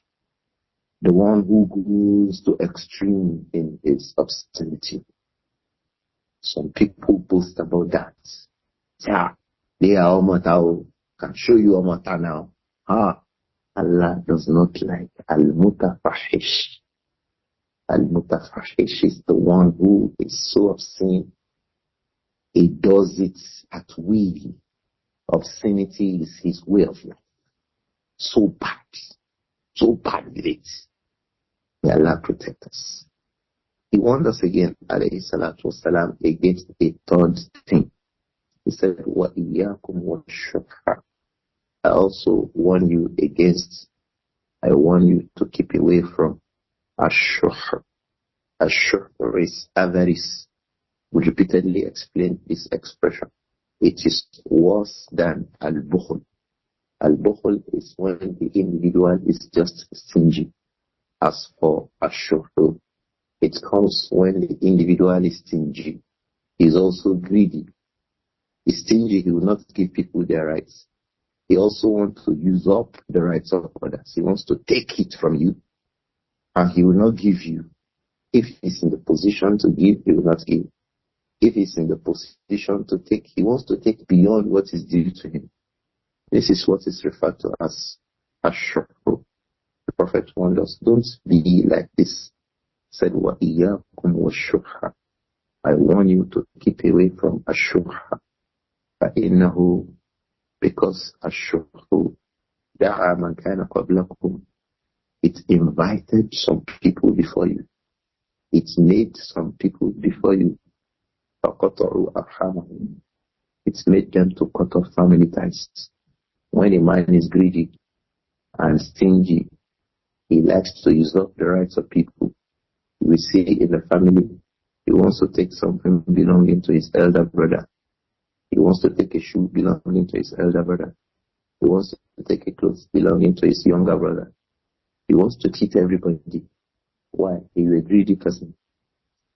the one who goes to extreme in his obscenity. Some people boast about that. Yeah, they are Omata. Can show you Omata now. Allah does not like al-mutafahish. Al-mutafahish is the one who is so obscene. He does it at will. Obscenity is his way of life. So bad with it. May Allah protect us. He warned us again, alayhi salatu wasalam, against a third thing. He said, وَإِيَّاكُمْ وَالشُّحَّ. I also warn you to keep away from Ash-Shaykh. Ash-Shaykh is avarice. We repeatedly explained this expression. It is worse than Al-Bukhāri. Al-Bukhāri is when the individual is just stingy. As for Ash-Shaykh, it comes when the individual is stingy. He is also greedy. He's stingy, he will not give people their rights. He also wants to use up the rights of others. He wants to take it from you, and he will not give you. If he's in the position to give, he will not give. If he's in the position to take, he wants to take beyond what is due to him. This is what is referred to as Ash-Shaykh. The Prophet warned us, don't be like this. He said, وَإِيَّاكُمْ وَالشُّحَّ. I warn you to keep away from Ash-Shaykh. فَإِنَّهُ, because Ash-Shaykh دَعَى مَنْ كَانَ قَبْلَكُمْ. It invited some people before you. It made some people before you. فَقَطَعُوا أَرْحَامَهُمْ. It made them to cut off family ties. When a man is greedy and stingy, he likes to use up the rights of people. We see in the family, he wants to take something belonging to his elder brother. He wants to take a shoe belonging to his elder brother. He wants to take a clothes belonging to his younger brother. He wants to cheat everybody. Why? He is a greedy person.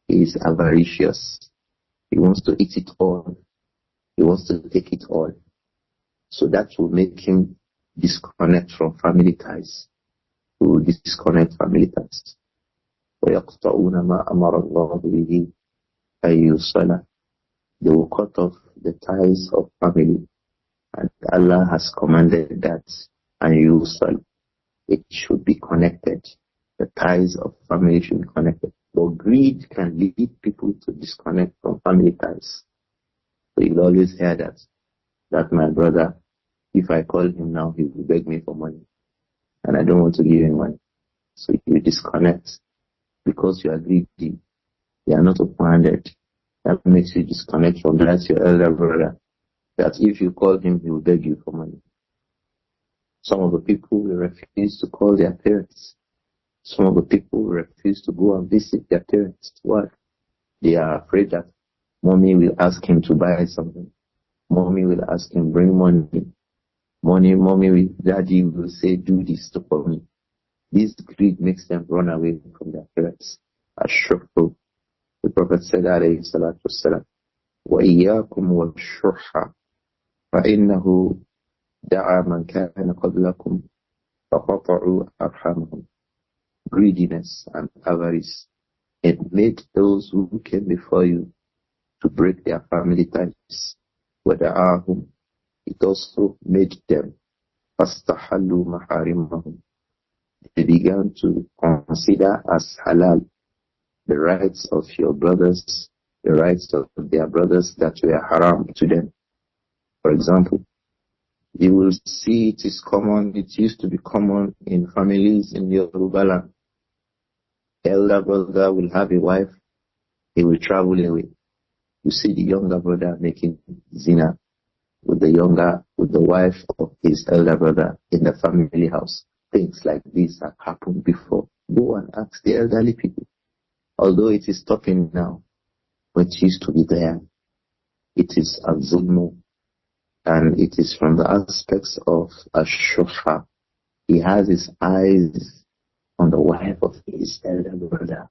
He is avaricious. He wants to eat it all. He wants to take it all. So that will make him disconnect from family ties. He will disconnect family ties. وَيَقْطَعُونَ مَا أَمَرَ اللَّهُ بِهِ أَن يُوصَلَ. They will cut off the ties of family. And Allah has commanded that and يُوصَلَ. It should be connected. The ties of family should be connected. But greed can lead people to disconnect from family ties. So you'll always hear that my brother, if I call him now, he will beg me for money. And I don't want to give him money. So you disconnect because you are greedy. You are not open-handed. That makes you disconnect from that your elder brother. That if you call him, he will beg you for money. Some of the people will refuse to call their parents. Some of the people will refuse to go and visit their parents. Why? They are afraid that mommy will ask him to buy something. Mommy will ask him, bring money. Daddy will say, do this for me. This greed makes them run away from their parents. Ash-Shaykh, the Prophet said, alayhi salatu wassalam, وَإِيَّاكُمْ وَالشُّحَّ فَإِنَّهُ دَعَى مَنْ كَانَ قَبْلَكُمْ فَقَطَعُوا أَرْحَامَهُمْ. Greediness and avarice, it made those who came before you to break their family ties. وَدَعَاهُمْ. It also made them فَاسْتَحَلُّوا مَحَارِمَهُمْ. They began to consider as halal the rights of your brothers, the rights of their brothers that were haram to them. For example, You will see it is common. It used to be common in families in Yoruba land. The elder brother will have a wife. He will travel away. You see the younger brother making zina with the wife of his elder brother in the family house. Things like this have happened before. Go and ask the elderly people. Although it is stopping now, but it used to be there. It is al-zulmu, and it is from the aspects of ash-shuha. He has his eyes on the wife of his elder brother.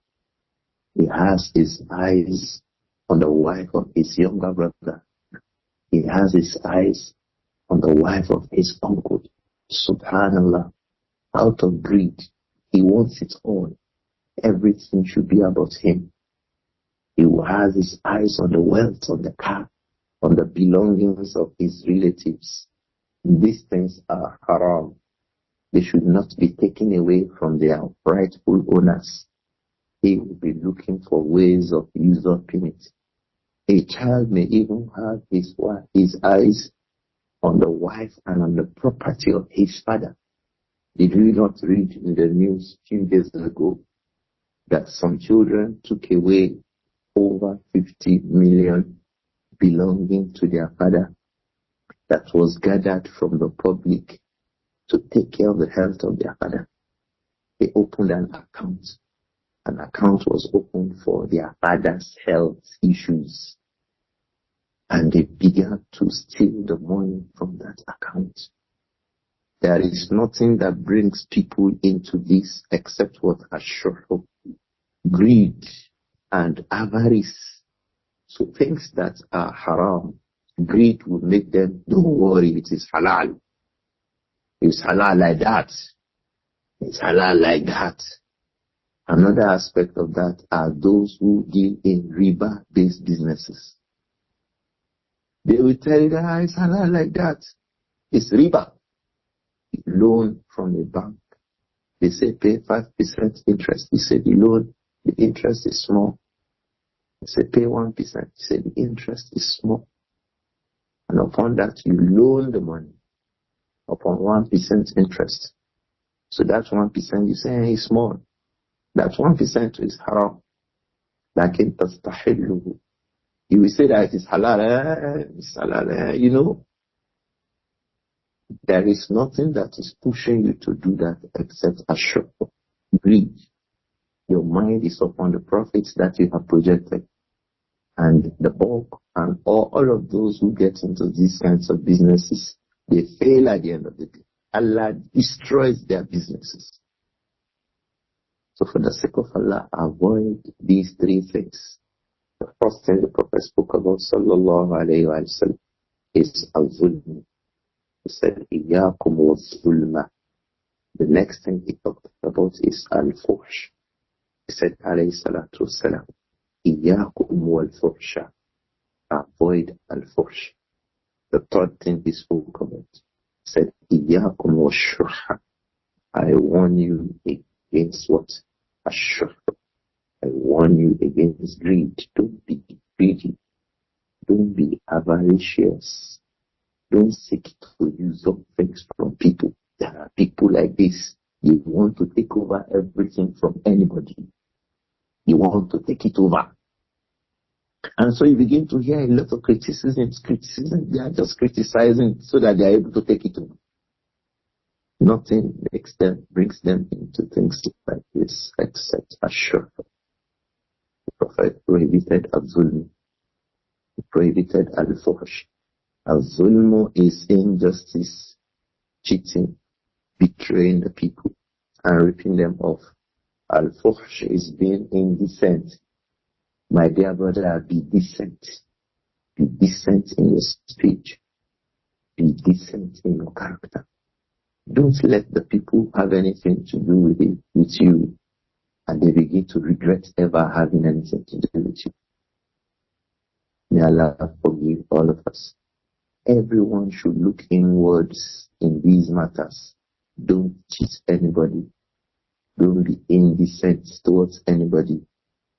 He has his eyes on the wife of his younger brother. He has his eyes on the wife of his uncle. Subhanallah. Out of greed, he wants it all. Everything should be about him. He has his eyes on the wealth, on the car, on the belongings of his relatives. These things are haram. They should not be taken away from their rightful owners. He will be looking for ways of usurping it. A child may even have his eyes on the wife and on the property of his father. Did we not read in the news a few days ago that some children took away over 50 million belonging to their father that was gathered from the public to take care of the health of their father? They opened an account. An account was opened for their father's health issues. And they began to steal the money from that account. There is nothing that brings people into this except what Ash-Shaykh, greed and avarice. So things that are haram, greed will make them, don't worry, it is halal. It's halal like that. It's halal like that. Another aspect of that are those who deal in riba-based businesses. They will tell you that it's halal like that. It's riba. Loan from a bank. They say pay 5% interest. They say the loan, the interest is small. They say pay 1%. They say the interest is small. And upon that, you loan the money upon 1% interest. So that 1% you say is small. That 1% is haram. Lakin tastahilluhu. You will say that it is halal, it's halal, you know. There is nothing that is pushing you to do that except ash-shaykh, greed. Your mind is upon the profits that you have projected. And the bulk and all of those who get into these kinds of businesses, they fail at the end of the day. Allah destroys their businesses. So for the sake of Allah, avoid these three things. The first thing the Prophet spoke about, sallallahu alayhi wa sallam, is al-zulm. He said, إِيَّاكُمْ وَالظُّلْمَ. The next thing he talked about is al-fuhsh. He said, alayhi salatu wasalam, إِيَّاكُمْ وَالْفُحْشَ. Avoid al-fuhsh. The third thing he spoke about, he said, إِيَّاكُمْ وَالشُّحَّ. I warn you against what? Ash-shaykh. I warn you against greed. Don't be greedy. Don't be avaricious. Don't seek to use up things from people. There are people like this. You want to take over everything from anybody. You want to take it over. And so you begin to hear a lot of criticism. They are just criticizing so that they are able to take it over. Nothing brings them into things like this except Ash-Shaykh. The Prophet prohibited al-zulm. He prohibited al-fuhsh. Al-zulm is injustice, cheating, betraying the people, and ripping them off. Al-fuhsh is being indecent. My dear brother, be decent. Be decent in your speech. Be decent in your character. Don't let the people have anything to do with you, and they begin to regret ever having anything to do with you. May Allah forgive all of us. Everyone should look inwards in these matters. Don't cheat anybody. Don't be indecent towards anybody.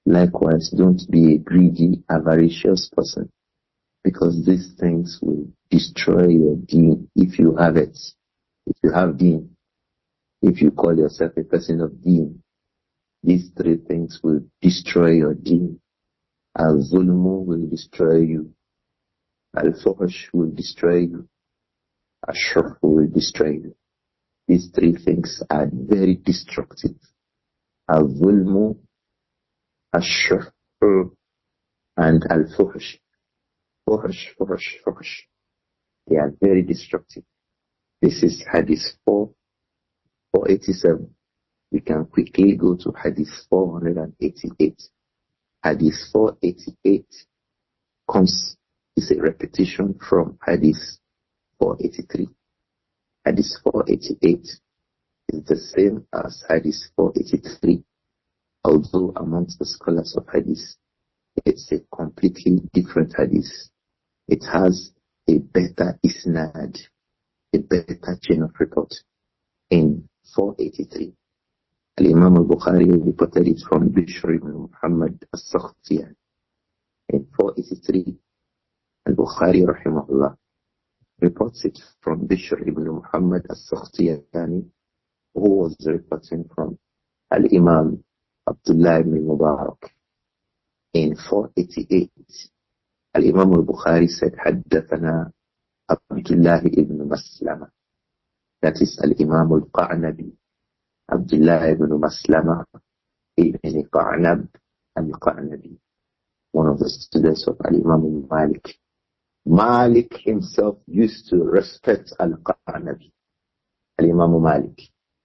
Likewise, don't be a greedy, avaricious person, because these things will destroy your deen if you have it. If you have deen, if you call yourself a person of deen, these three things will destroy your deen. Al-Zulmu will destroy you. Al-Fuhsh will destroy you. Ash-Shaykh will destroy you. These three things are very destructive. Al-Zulmu, Ash-Shaykh, and Al-Fuhsh. Fuhsh. They are very destructive. This is Hadith 487. We can quickly go to Hadith 488. Hadith 488 is a repetition from Hadith 483. Hadith 488 is the same as Hadith 483, although amongst the scholars of Hadith, it's a completely different Hadith. It has a better isnad, a better chain of report. In 483, Al-Imām Al-Bukhāri reported it from Bishr ibn Muhammad As-Sakhtiyan. In 483, Al-Bukhāri rahimahullah reports it from Bishr ibn Muhammad As-Sakhtiyani, who was reporting from Al-Imām Abdullah ibn Mubarak. In 488, Al-Imām Al-Bukhāri said, Haddathana Abdullah ibn Maslama. That is Al-Imām Al-Qa'nabi. Abdullah ibn Maslama ibn Qa'nab Al-Qa'nabi, one of the students of Al-Imām Malik. Malik himself used to respect Al-Qa'nabi, Al-Imam Malik.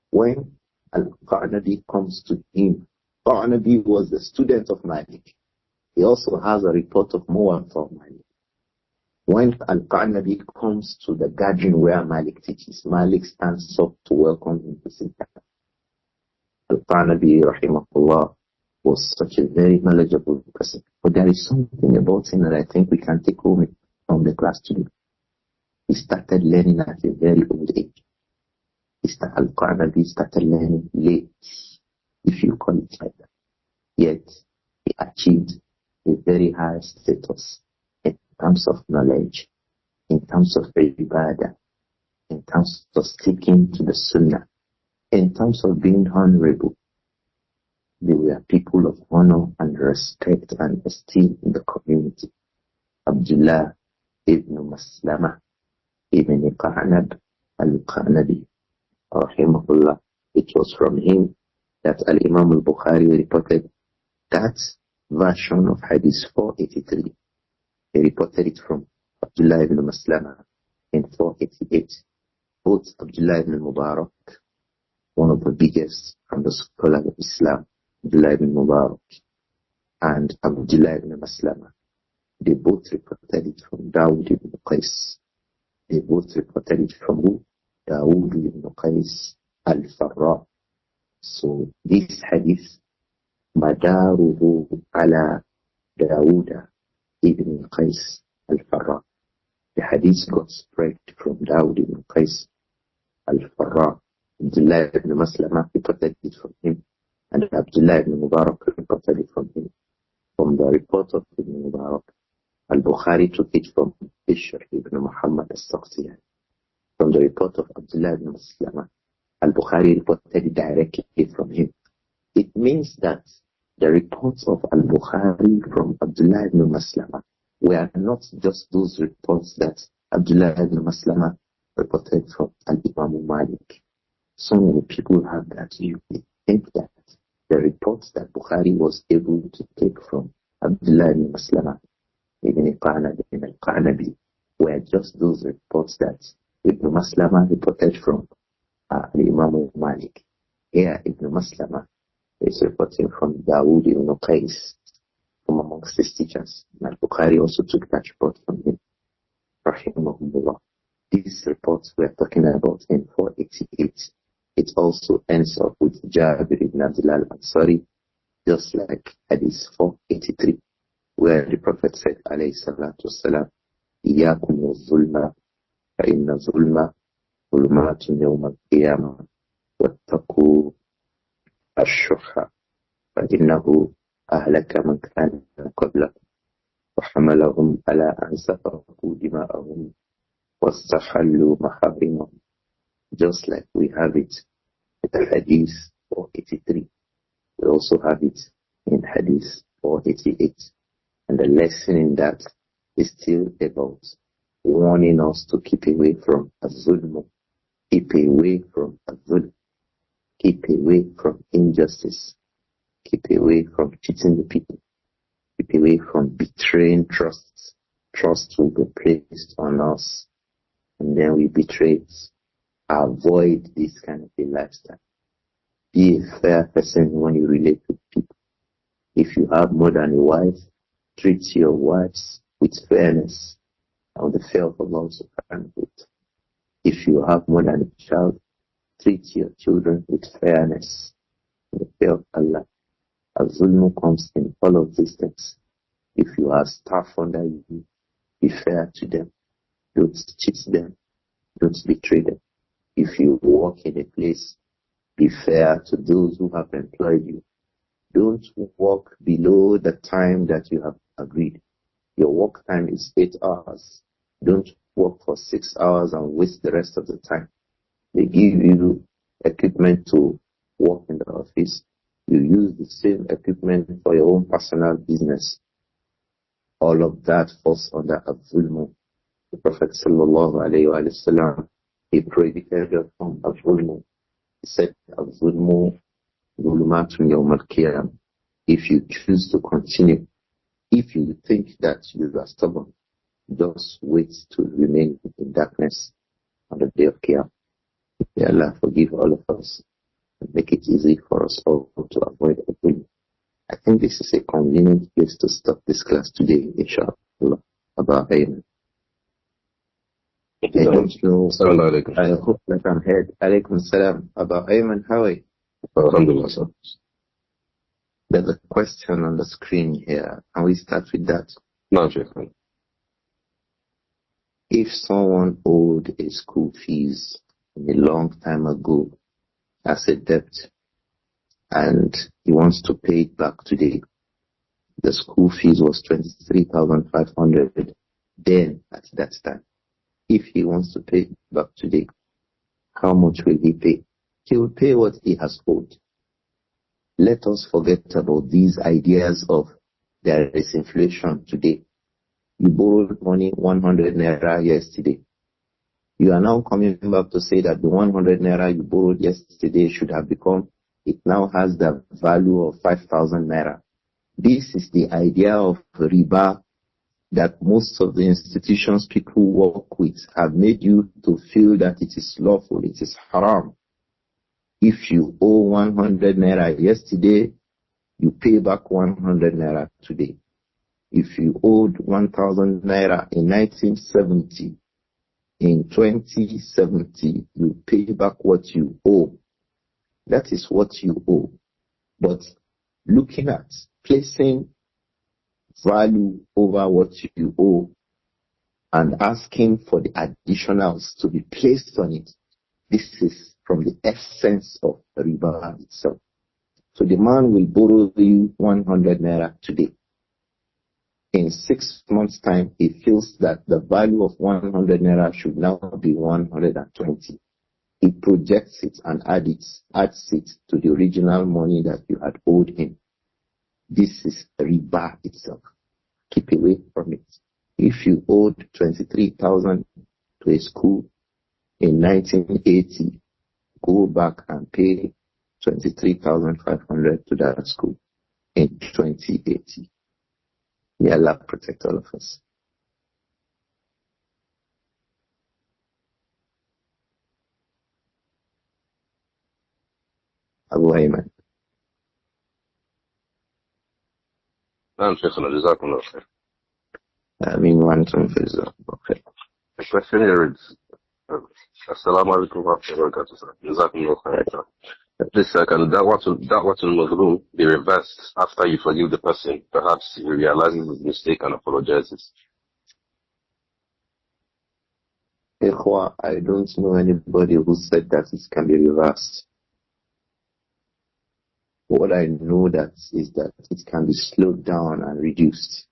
When Al-Qa'nabi comes to him, Qa'nabi was the student of Malik. He also has a report of Muwatta Malik. When Al-Qa'nabi comes to the gathering where Malik teaches, Malik stands up to welcome him to sit down. Al-Qa'nabi, rahimahullah, was such a very knowledgeable person. But there is something about him that I think we can take home from the class today. He started learning at a very old age. Al-Qa'nabi started learning late, if you call it like that. Yet, he achieved a very high status in terms of knowledge, in terms of ibadah, in terms of sticking to the sunnah, in terms of being honorable. They were people of honor and respect and esteem in the community. Abdullah ibn Maslama ibn Qa'nab al-Qa'nabi, rahimahullah. It was from him that Al-Imam Al-Bukhari reported that version of Hadith 483. He reported it from Abdullah ibn Maslama in 488. Both Abdullah ibn Mubarak, one of the biggest from the scholars of Islam, Abdullah ibn Mubarak, and Abdullah ibn Maslama, they both reported it from Dawud ibn Qais. They both reported it from who? Dawud ibn Qais al-Farra. So this hadith, Madaruhu ala Dawud ibn Qais al-Farra. The hadith got spread from Dawud ibn Qais al-Farra. Abdullah ibn Maslama reported it from him, and Abdullah ibn Mubarak reported it from him. From the report of Ibn Mubarak, Al-Bukhari took it from Bishr ibn Muhammad As-Sakhtiyani. From the report of Abdullah ibn Maslama, Al-Bukhari reported it directly from him. It means that the reports of Al-Bukhari from Abdullah ibn Maslama were not just those reports that Abdullah ibn Maslama reported from Al-Imam Malik. So many people have that view. They think that the reports that Bukhari was able to take from Abdullah ibn Maslama ibn al-Qa'nabi were just those reports that Ibn Maslama reported from Al-Imam Malik. Here, Ibn Maslama is reporting from Dawud ibn Qais, from amongst his teachers. And Bukhari also took that report from him. Rahimahullah. These reports we're talking about in 488. It also ends up with Jabir ibn Abdullah al-Ansari, just like Hadith 483, where the Prophet said, alayhi salatu wassalam, إِيَّاكُمْ وَالظُّلْمَ فَإِنَّ الظُّلْمَ ظُلُمَاتٌ يَوْمَ الْقِيَامَةِ وَاتَّقُوا الشُّحَّ فَإِنَّهُ أَهْلَكَ مَنْ كَانَ قَبْلَكُمْ وَحَمَلَهُمْ عَلَىٰ أَنْ سَفَكُوا دِمَاءَهُمْ وَاسْتَحَلُّوا مَحَارِمَهُمْ. Just like we have it in the Hadith 483. We also have it in Hadith 488. And the lesson in that is still about warning us to keep away from az-zulm, keep away from az-zulm, keep away from injustice, keep away from cheating the people, keep away from betraying trusts. Trust will be placed on us, and then we betray it. Avoid this kind of a lifestyle. Be a fair person when you relate with people. If you have more than a wife, treat your wives with fairness and the fear of Allah subhanahu wa ta'ala. If you have more than a child, treat your children with fairness and the fear of Allah. Az-zulm comes in all of these things. If you have staff under you, be fair to them. Don't cheat them. Don't betray them. If you work in a place, be fair to those who have employed you. Don't work below the time that you have agreed. Your work time is 8 hours. Don't work for 6 hours and waste the rest of the time. They give you equipment to work in the office. You use the same equipment for your own personal business. All of that falls under az-zulm. The Prophet sallallahu alayhi wa sallam, he prohibited from az-zulm. He said, az-zulm zulumatun yawm al-qiyamah. If you choose to continue, if you think that you are stubborn, just wait to remain in darkness on the day of Qiyamah. May Allah forgive all of us and make it easy for us all to avoid az-zulm. I think this is a convenient place to stop this class today, inshallah. Ibrāhīm. I don't know. I hope that I'm heard. Alaykum salam. Ibrāhīm, how are you? Alhamdulillah, sir. There's a question on the screen here. Can we start with that? No, Shaykh. If someone owed a school fees a long time ago as a debt, and he wants to pay it back today. The school fees was 23,500 then at that time. If he wants to pay it back today, how much will he pay? He will pay what he has owed. Let us forget about these ideas of there is inflation today. You borrowed money 100 naira yesterday. You are now coming back to say that the 100 naira you borrowed yesterday should have become, it now has the value of 5,000 naira. This is the idea of riba that most of the institutions people work with have made you to feel that it is lawful, it is haram. If you owe 100 naira yesterday, you pay back 100 naira today. If you owed 1,000 naira in 1970, in 2070, you pay back what you owe. That is what you owe. But looking at placing value over what you owe and asking for the additionals to be placed on it, this is from the essence of riba itself. So the man will borrow you 100 naira today. In 6 months' time, he feels that the value of 100 naira should now be 120. He projects it and adds it to the original money that you had owed him. This is riba itself. Keep away from it. If you owed 23,000 to a school in 1980, go back and pay 23,500 to that school in 2080. May Allah protect all of us. Abu Ayman. نعم شيخنا جزاكم الله خير. آمين وأنتم في جزاكم الله خير. The question here is Assalamu alaikum wa rahmatullahi wa barakatuh. جزاكم الله خير. Please, can Da'watul Mazlum be reversed after you forgive the person? Perhaps he realizes his mistake and apologizes. Ikhwa, I don't know anybody who said that it can be reversed. What I know that is that it can be slowed down and reduced.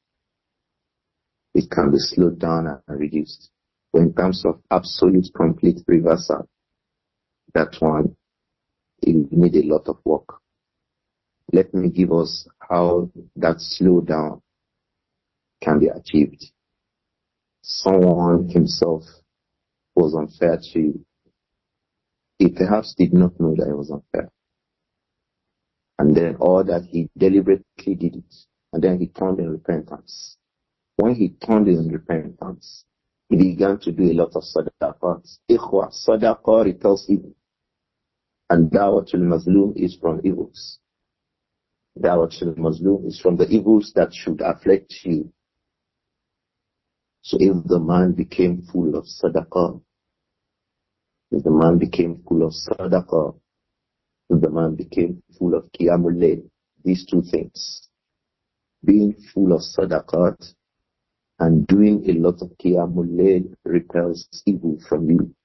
It can be slowed down and reduced. But in terms of absolute complete reversal, that one, it will need a lot of work. Let me give us how that slowdown can be achieved. Someone himself was unfair to you. He perhaps did not know that it was unfair. And then, or that he deliberately did it. And then he turned in repentance. When he turned in repentance, he began to do a lot of sadaqat. Ikhwa, sadaqah repels evil. And da'watul mazlum is from evils. Da'watul mazlum is from the evils that should afflict you. So if the man became full of sadaqah, if the man became full of sadaqah, if the man became full of qiyamul layl, these two things, being full of sadaqat and doing a lot of qiyamul layl repels evil from you.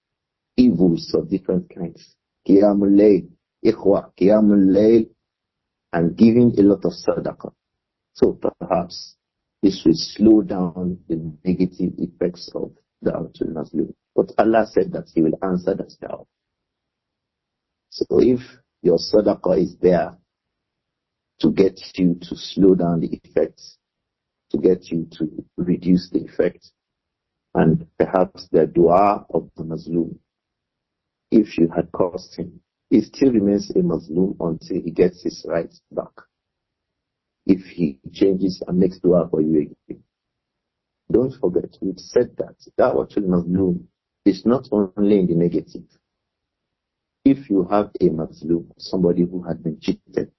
Evils of different kinds. Qiyamul layl, ikhwa, qiyamul layl, and giving a lot of sadaqah. So perhaps this will slow down the negative effects of da'watul mazlum. But Allah said that He will answer that da'wah. So if your sadaqah is there to get you to slow down the effects, to get you to reduce the effect, and perhaps the dua of the mazlum, if you had caused him, he still remains a mazlum until he gets his rights back. If he changes and makes dua for you again. Don't forget, we've said that da'watul mazlum is not only in the negative. If you have a mazlum, somebody who has been cheated,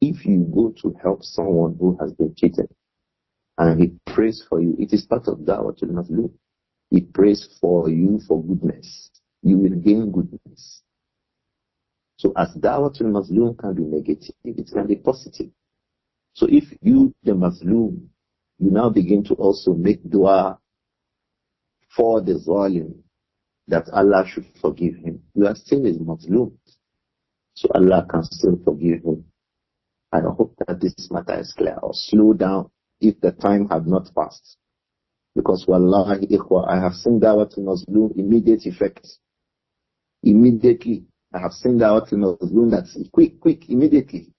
if you go to help someone who has been cheated, and he prays for you, it is part of da'watul mazlum. He prays for you for goodness. You will gain goodness. So as da'watul mazlum can be negative, it can be positive. So if you, the mazlum, you now begin to also make dua for the zalim, that Allah should forgive him, you are still a mazlum. So Allah can still forgive him. I hope that this matter is clear, or slow down if the time had not passed. Because wallahi ikhwa, I have seen da'watul mazlum immediate effects. Immediately. I have seen da'watul mazlum that's quick, immediately.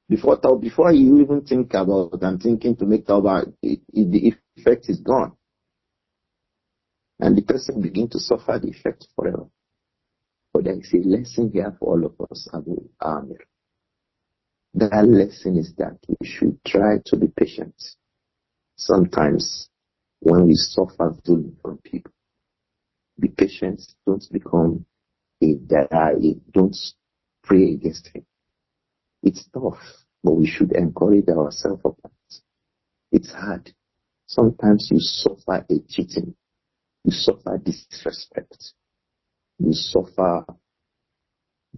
Before you even think about and thinking to make tawbah, the effect is gone. And the person begins to suffer the effect forever. But there is a lesson here for all of us, Abu Amir. That lesson is that we should try to be patient. Sometimes, when we suffer zulm from people, be patient, don't become a da'i, don't pray against him. It's tough, but we should encourage ourselves of that. It's hard. Sometimes you suffer a cheating, you suffer disrespect, you suffer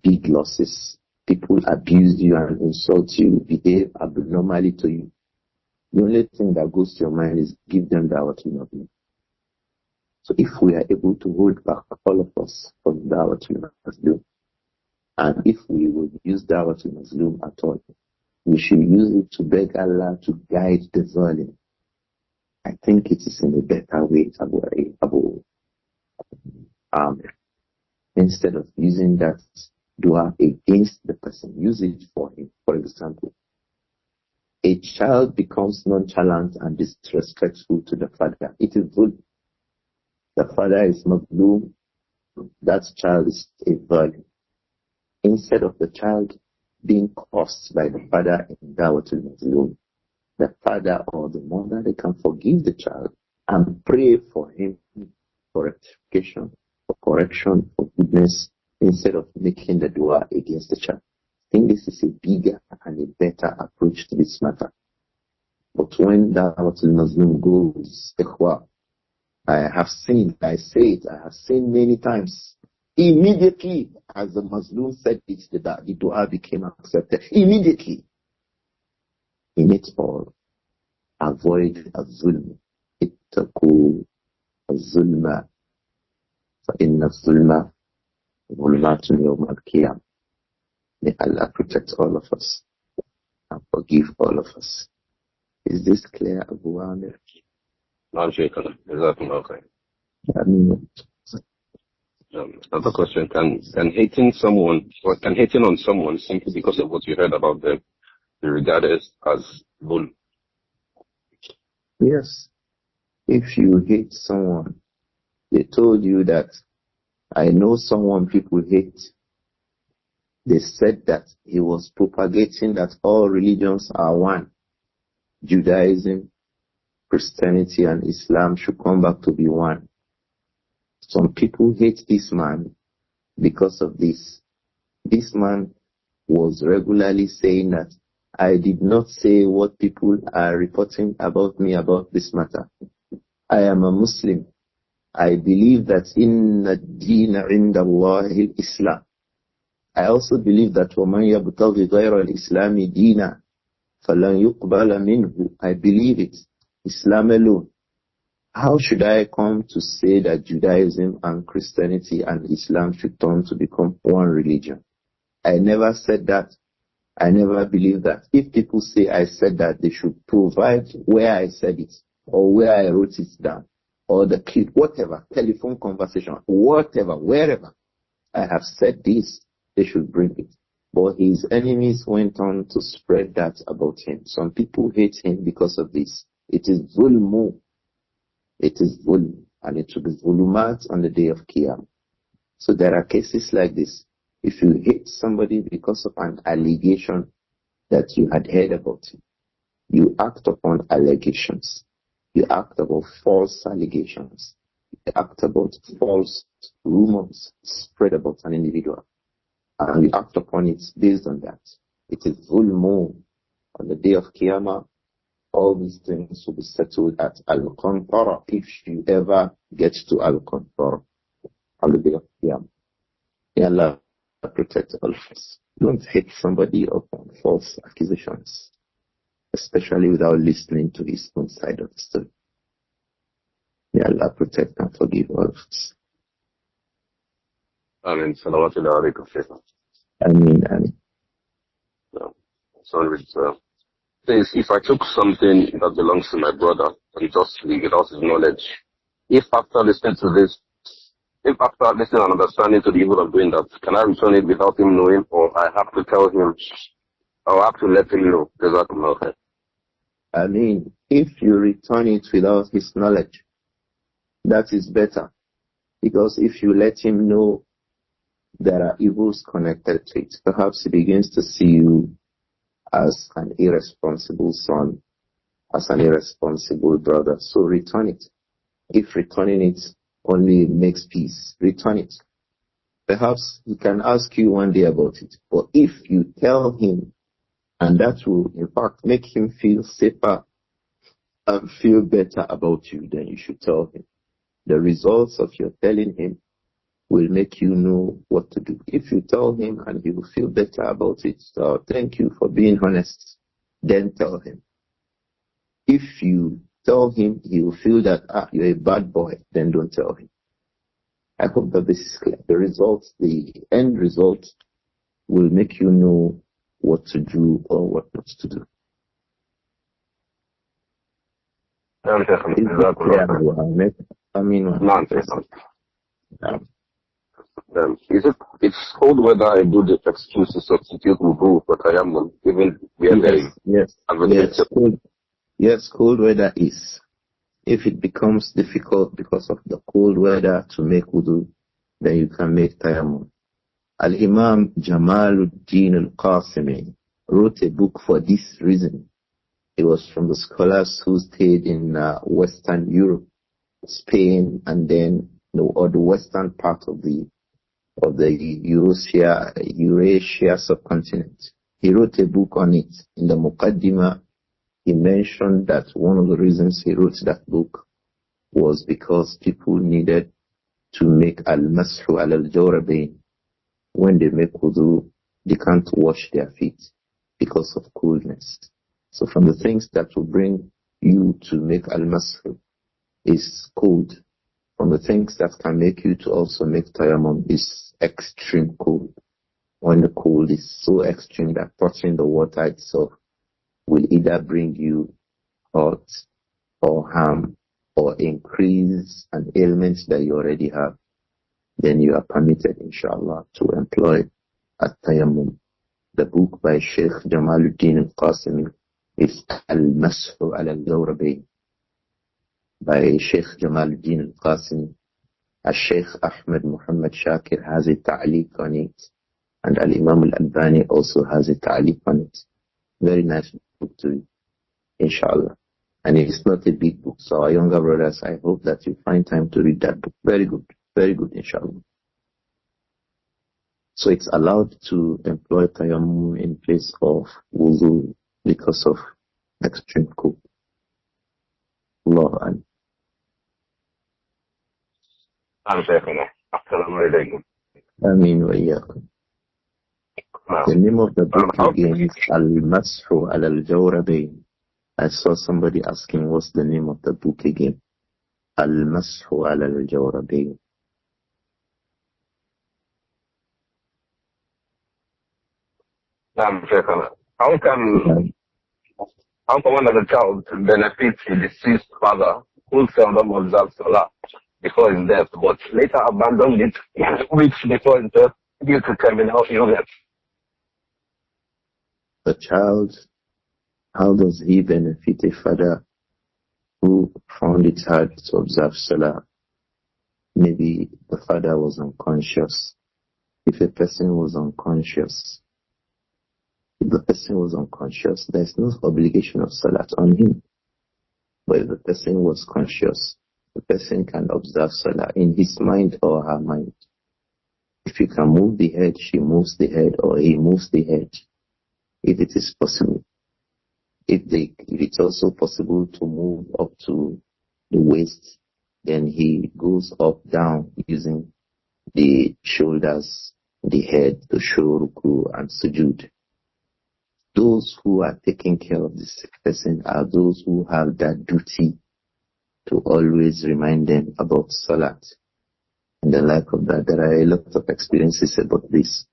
big losses. People abuse you and insult you, behave abnormally to you. The only thing that goes to your mind is give them da'watul mazlum. So if we are able to hold back all of us from da'watul mazlum, and if we would use da'watul mazlum at all, we should use it to beg Allah to guide the zalim. I think it is in a better way, Abu Amir. Instead of using that dua against the person, use it for him. For example, a child becomes nonchalant and disrespectful to the father. It is good. The father is mazlum. That child is a zalim. Instead of the child being cursed by the father in da'watul mazlum, the father or the mother, they can forgive the child and pray for him for rectification, for correction, for goodness, instead of making the dua against the child. I think this is a bigger and a better approach to this matter. But when da'watul mazlum goes, ikhwa, I have seen many times, immediately as the Muslim said it, the dua became accepted. Immediately. In it all, avoid az-zulm. Ittaqu az-zulma. فَإِنَّ الظُّلْمَ ظُلْمَاتٌ يَوْمَ الْقِيَامَةِ. May Allah protect all of us and forgive all of us. Is this clear, Abu Amir? Al-Shaykh, jazakumullah khair. I mean, Another question: Can hating someone or can hating on someone simply because of what you heard about them be regarded as bull? yes, if you hate someone, they told you that I know someone people hate. They said that he was propagating that all religions are one. Judaism, Christianity, and Islam should come back to be one. Some people hate this man because of this. This man was regularly saying that I did not say what people are reporting about me about this matter. I am a Muslim. I believe that inna ad-deena inda Allahi al-Islam. I also believe that وَمَنْ يَبْتَغِ غَيْرَ الْإِسْلَامِ دِينًا فَلَنْ يُقْبَلَ مِنْهُ. I believe it. Islam alone. How should I come to say that Judaism and Christianity and Islam should turn to become one religion? I never said that. I never believed that. If people say I said that, they should provide where I said it or where I wrote it down or the clip, whatever, telephone conversation, whatever, wherever I have said this, they should bring it. But his enemies went on to spread that about him. Some people hate him because of this. It is zulmu. It is zulm. And it will be zulumat on the day of Qiyam. So there are cases like this. If you hate somebody because of an allegation that you had heard about him, you act upon allegations. You act about false allegations. You act about false rumors spread about an individual. And you act upon it based on that. It is zulmu. On the day of Qiyamah, all these things will be settled at Al-Qantara if you ever get to Al-Qantara on the day of Qiyamah. May Allah protect all of us. Don't hate somebody upon false accusations, especially without listening to his own side of the story. May Allah protect and forgive all of us. Amen. Salawatullah alaykum, Shaykh. Ameen, ameen. Sorry, says, if I took something that belongs to my brother and just without his knowledge, if after listening and understanding to the evil of doing that, can I return it without him knowing, or I have to tell him, or I have to let him know? I mean, if you return it without his knowledge, that is better. Because if you let him know, there are evils connected to it. Perhaps he begins to see you as an irresponsible son, as an irresponsible brother. So return it. If returning it only makes peace, return it. Perhaps he can ask you one day about it. But if you tell him, and that will in fact make him feel safer and feel better about you, then you should tell him. The results of your telling him will make you know what to do. If you tell him and he will feel better about it, so thank you for being honest, then tell him. If you tell him, he will feel that, you're a bad boy, then don't tell him. I hope that this is clear. The results, the end result will make you know what to do or what not to do. It's cold weather. I do the excuse to substitute wudu for tayammum, even where there is Yes, cold weather is. If it becomes difficult because of the cold weather to make wudu, then you can make tayammum. Al-Imām Jamāluddīn al-Qāsimi wrote a book for this reason. He was from the scholars who stayed in Western Europe, Spain, and then the western part of the Eurasia subcontinent. He wrote a book on it. In the Muqaddimah, he mentioned that one of the reasons he wrote that book was because people needed to make al-mashu al-jawrabain. When they make wudu, they can't wash their feet because of coolness. So from the things that will bring you to make al-mashu is cold. From the things that can make you to also make tayammum is extreme cold. When the cold is so extreme that touching the water itself will either bring you hurt or harm or increase an ailment that you already have, then you are permitted, inshallah, to employ at-tayammum. The book by Sheikh Jamaluddin al-Qasimi is Al-Mashu ala al-Jawrabayn by Sheikh Jamaluddin al-Qasimi. Al-Shaykh Ahmed Muhammad Shakir has a ta'liq on it, and Al-Imām Al-Albani also has a ta'liq on it. Very nice book to read, inshallah. And it's not a big book, so our younger brothers, I hope that you find time to read that book. Very good, inshallah. So it's allowed to employ tayammum in place of wudu because of extreme cold. Allah. Ameen wa iyyakum. The name of the book again is Al-Mashu ala al-Jawrabayn. I saw somebody asking what's the name of the book again. Al-Mashu ala al-Jawrabayn. How can one as a child benefit a deceased father who seldom observes Salah before his death, but later abandoned it weeks before his death due to terminal illness? The child, how does he benefit a father who found it hard to observe Salah? Maybe the father was unconscious. If a person was unconscious, there's no obligation of Salat on him. But if the person was conscious, the person can observe Salah in his mind or her mind. If you can move the head, she moves the head, or he moves the head, if it is possible. If it's also possible to move up to the waist, then he goes up, down, using the shoulders, the head to show ruku and sujood. Those who are taking care of the sick person are those who have that duty to always remind them about Salat. And the like of that, there are a lot of experiences about this.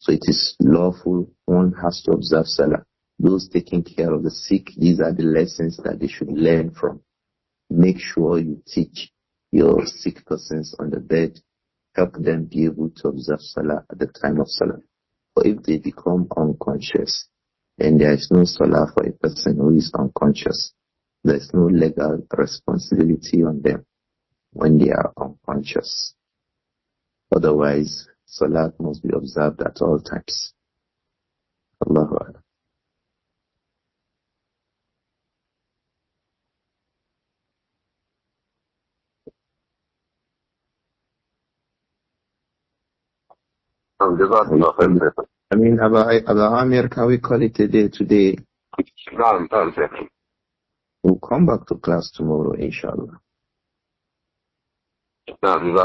So it is lawful, one has to observe Salah. Those taking care of the sick, these are the lessons that they should learn from. Make sure you teach your sick persons on the bed, help them be able to observe Salah at the time of Salah. But if they become unconscious, then there is no Salah for a person who is unconscious. There is no legal responsibility on them when they are unconscious. Otherwise, Salah must be observed at all times. Allahu Akbar. I mean, Abu Amir, can we call it a day today? We'll come back to class tomorrow, inshallah. Assalamu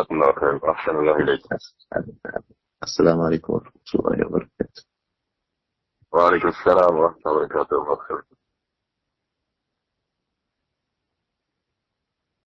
alaikum wa rahmatullahi wa barakatuh. Wa alaikum assalam wa rahmatullahi wa barakatuh.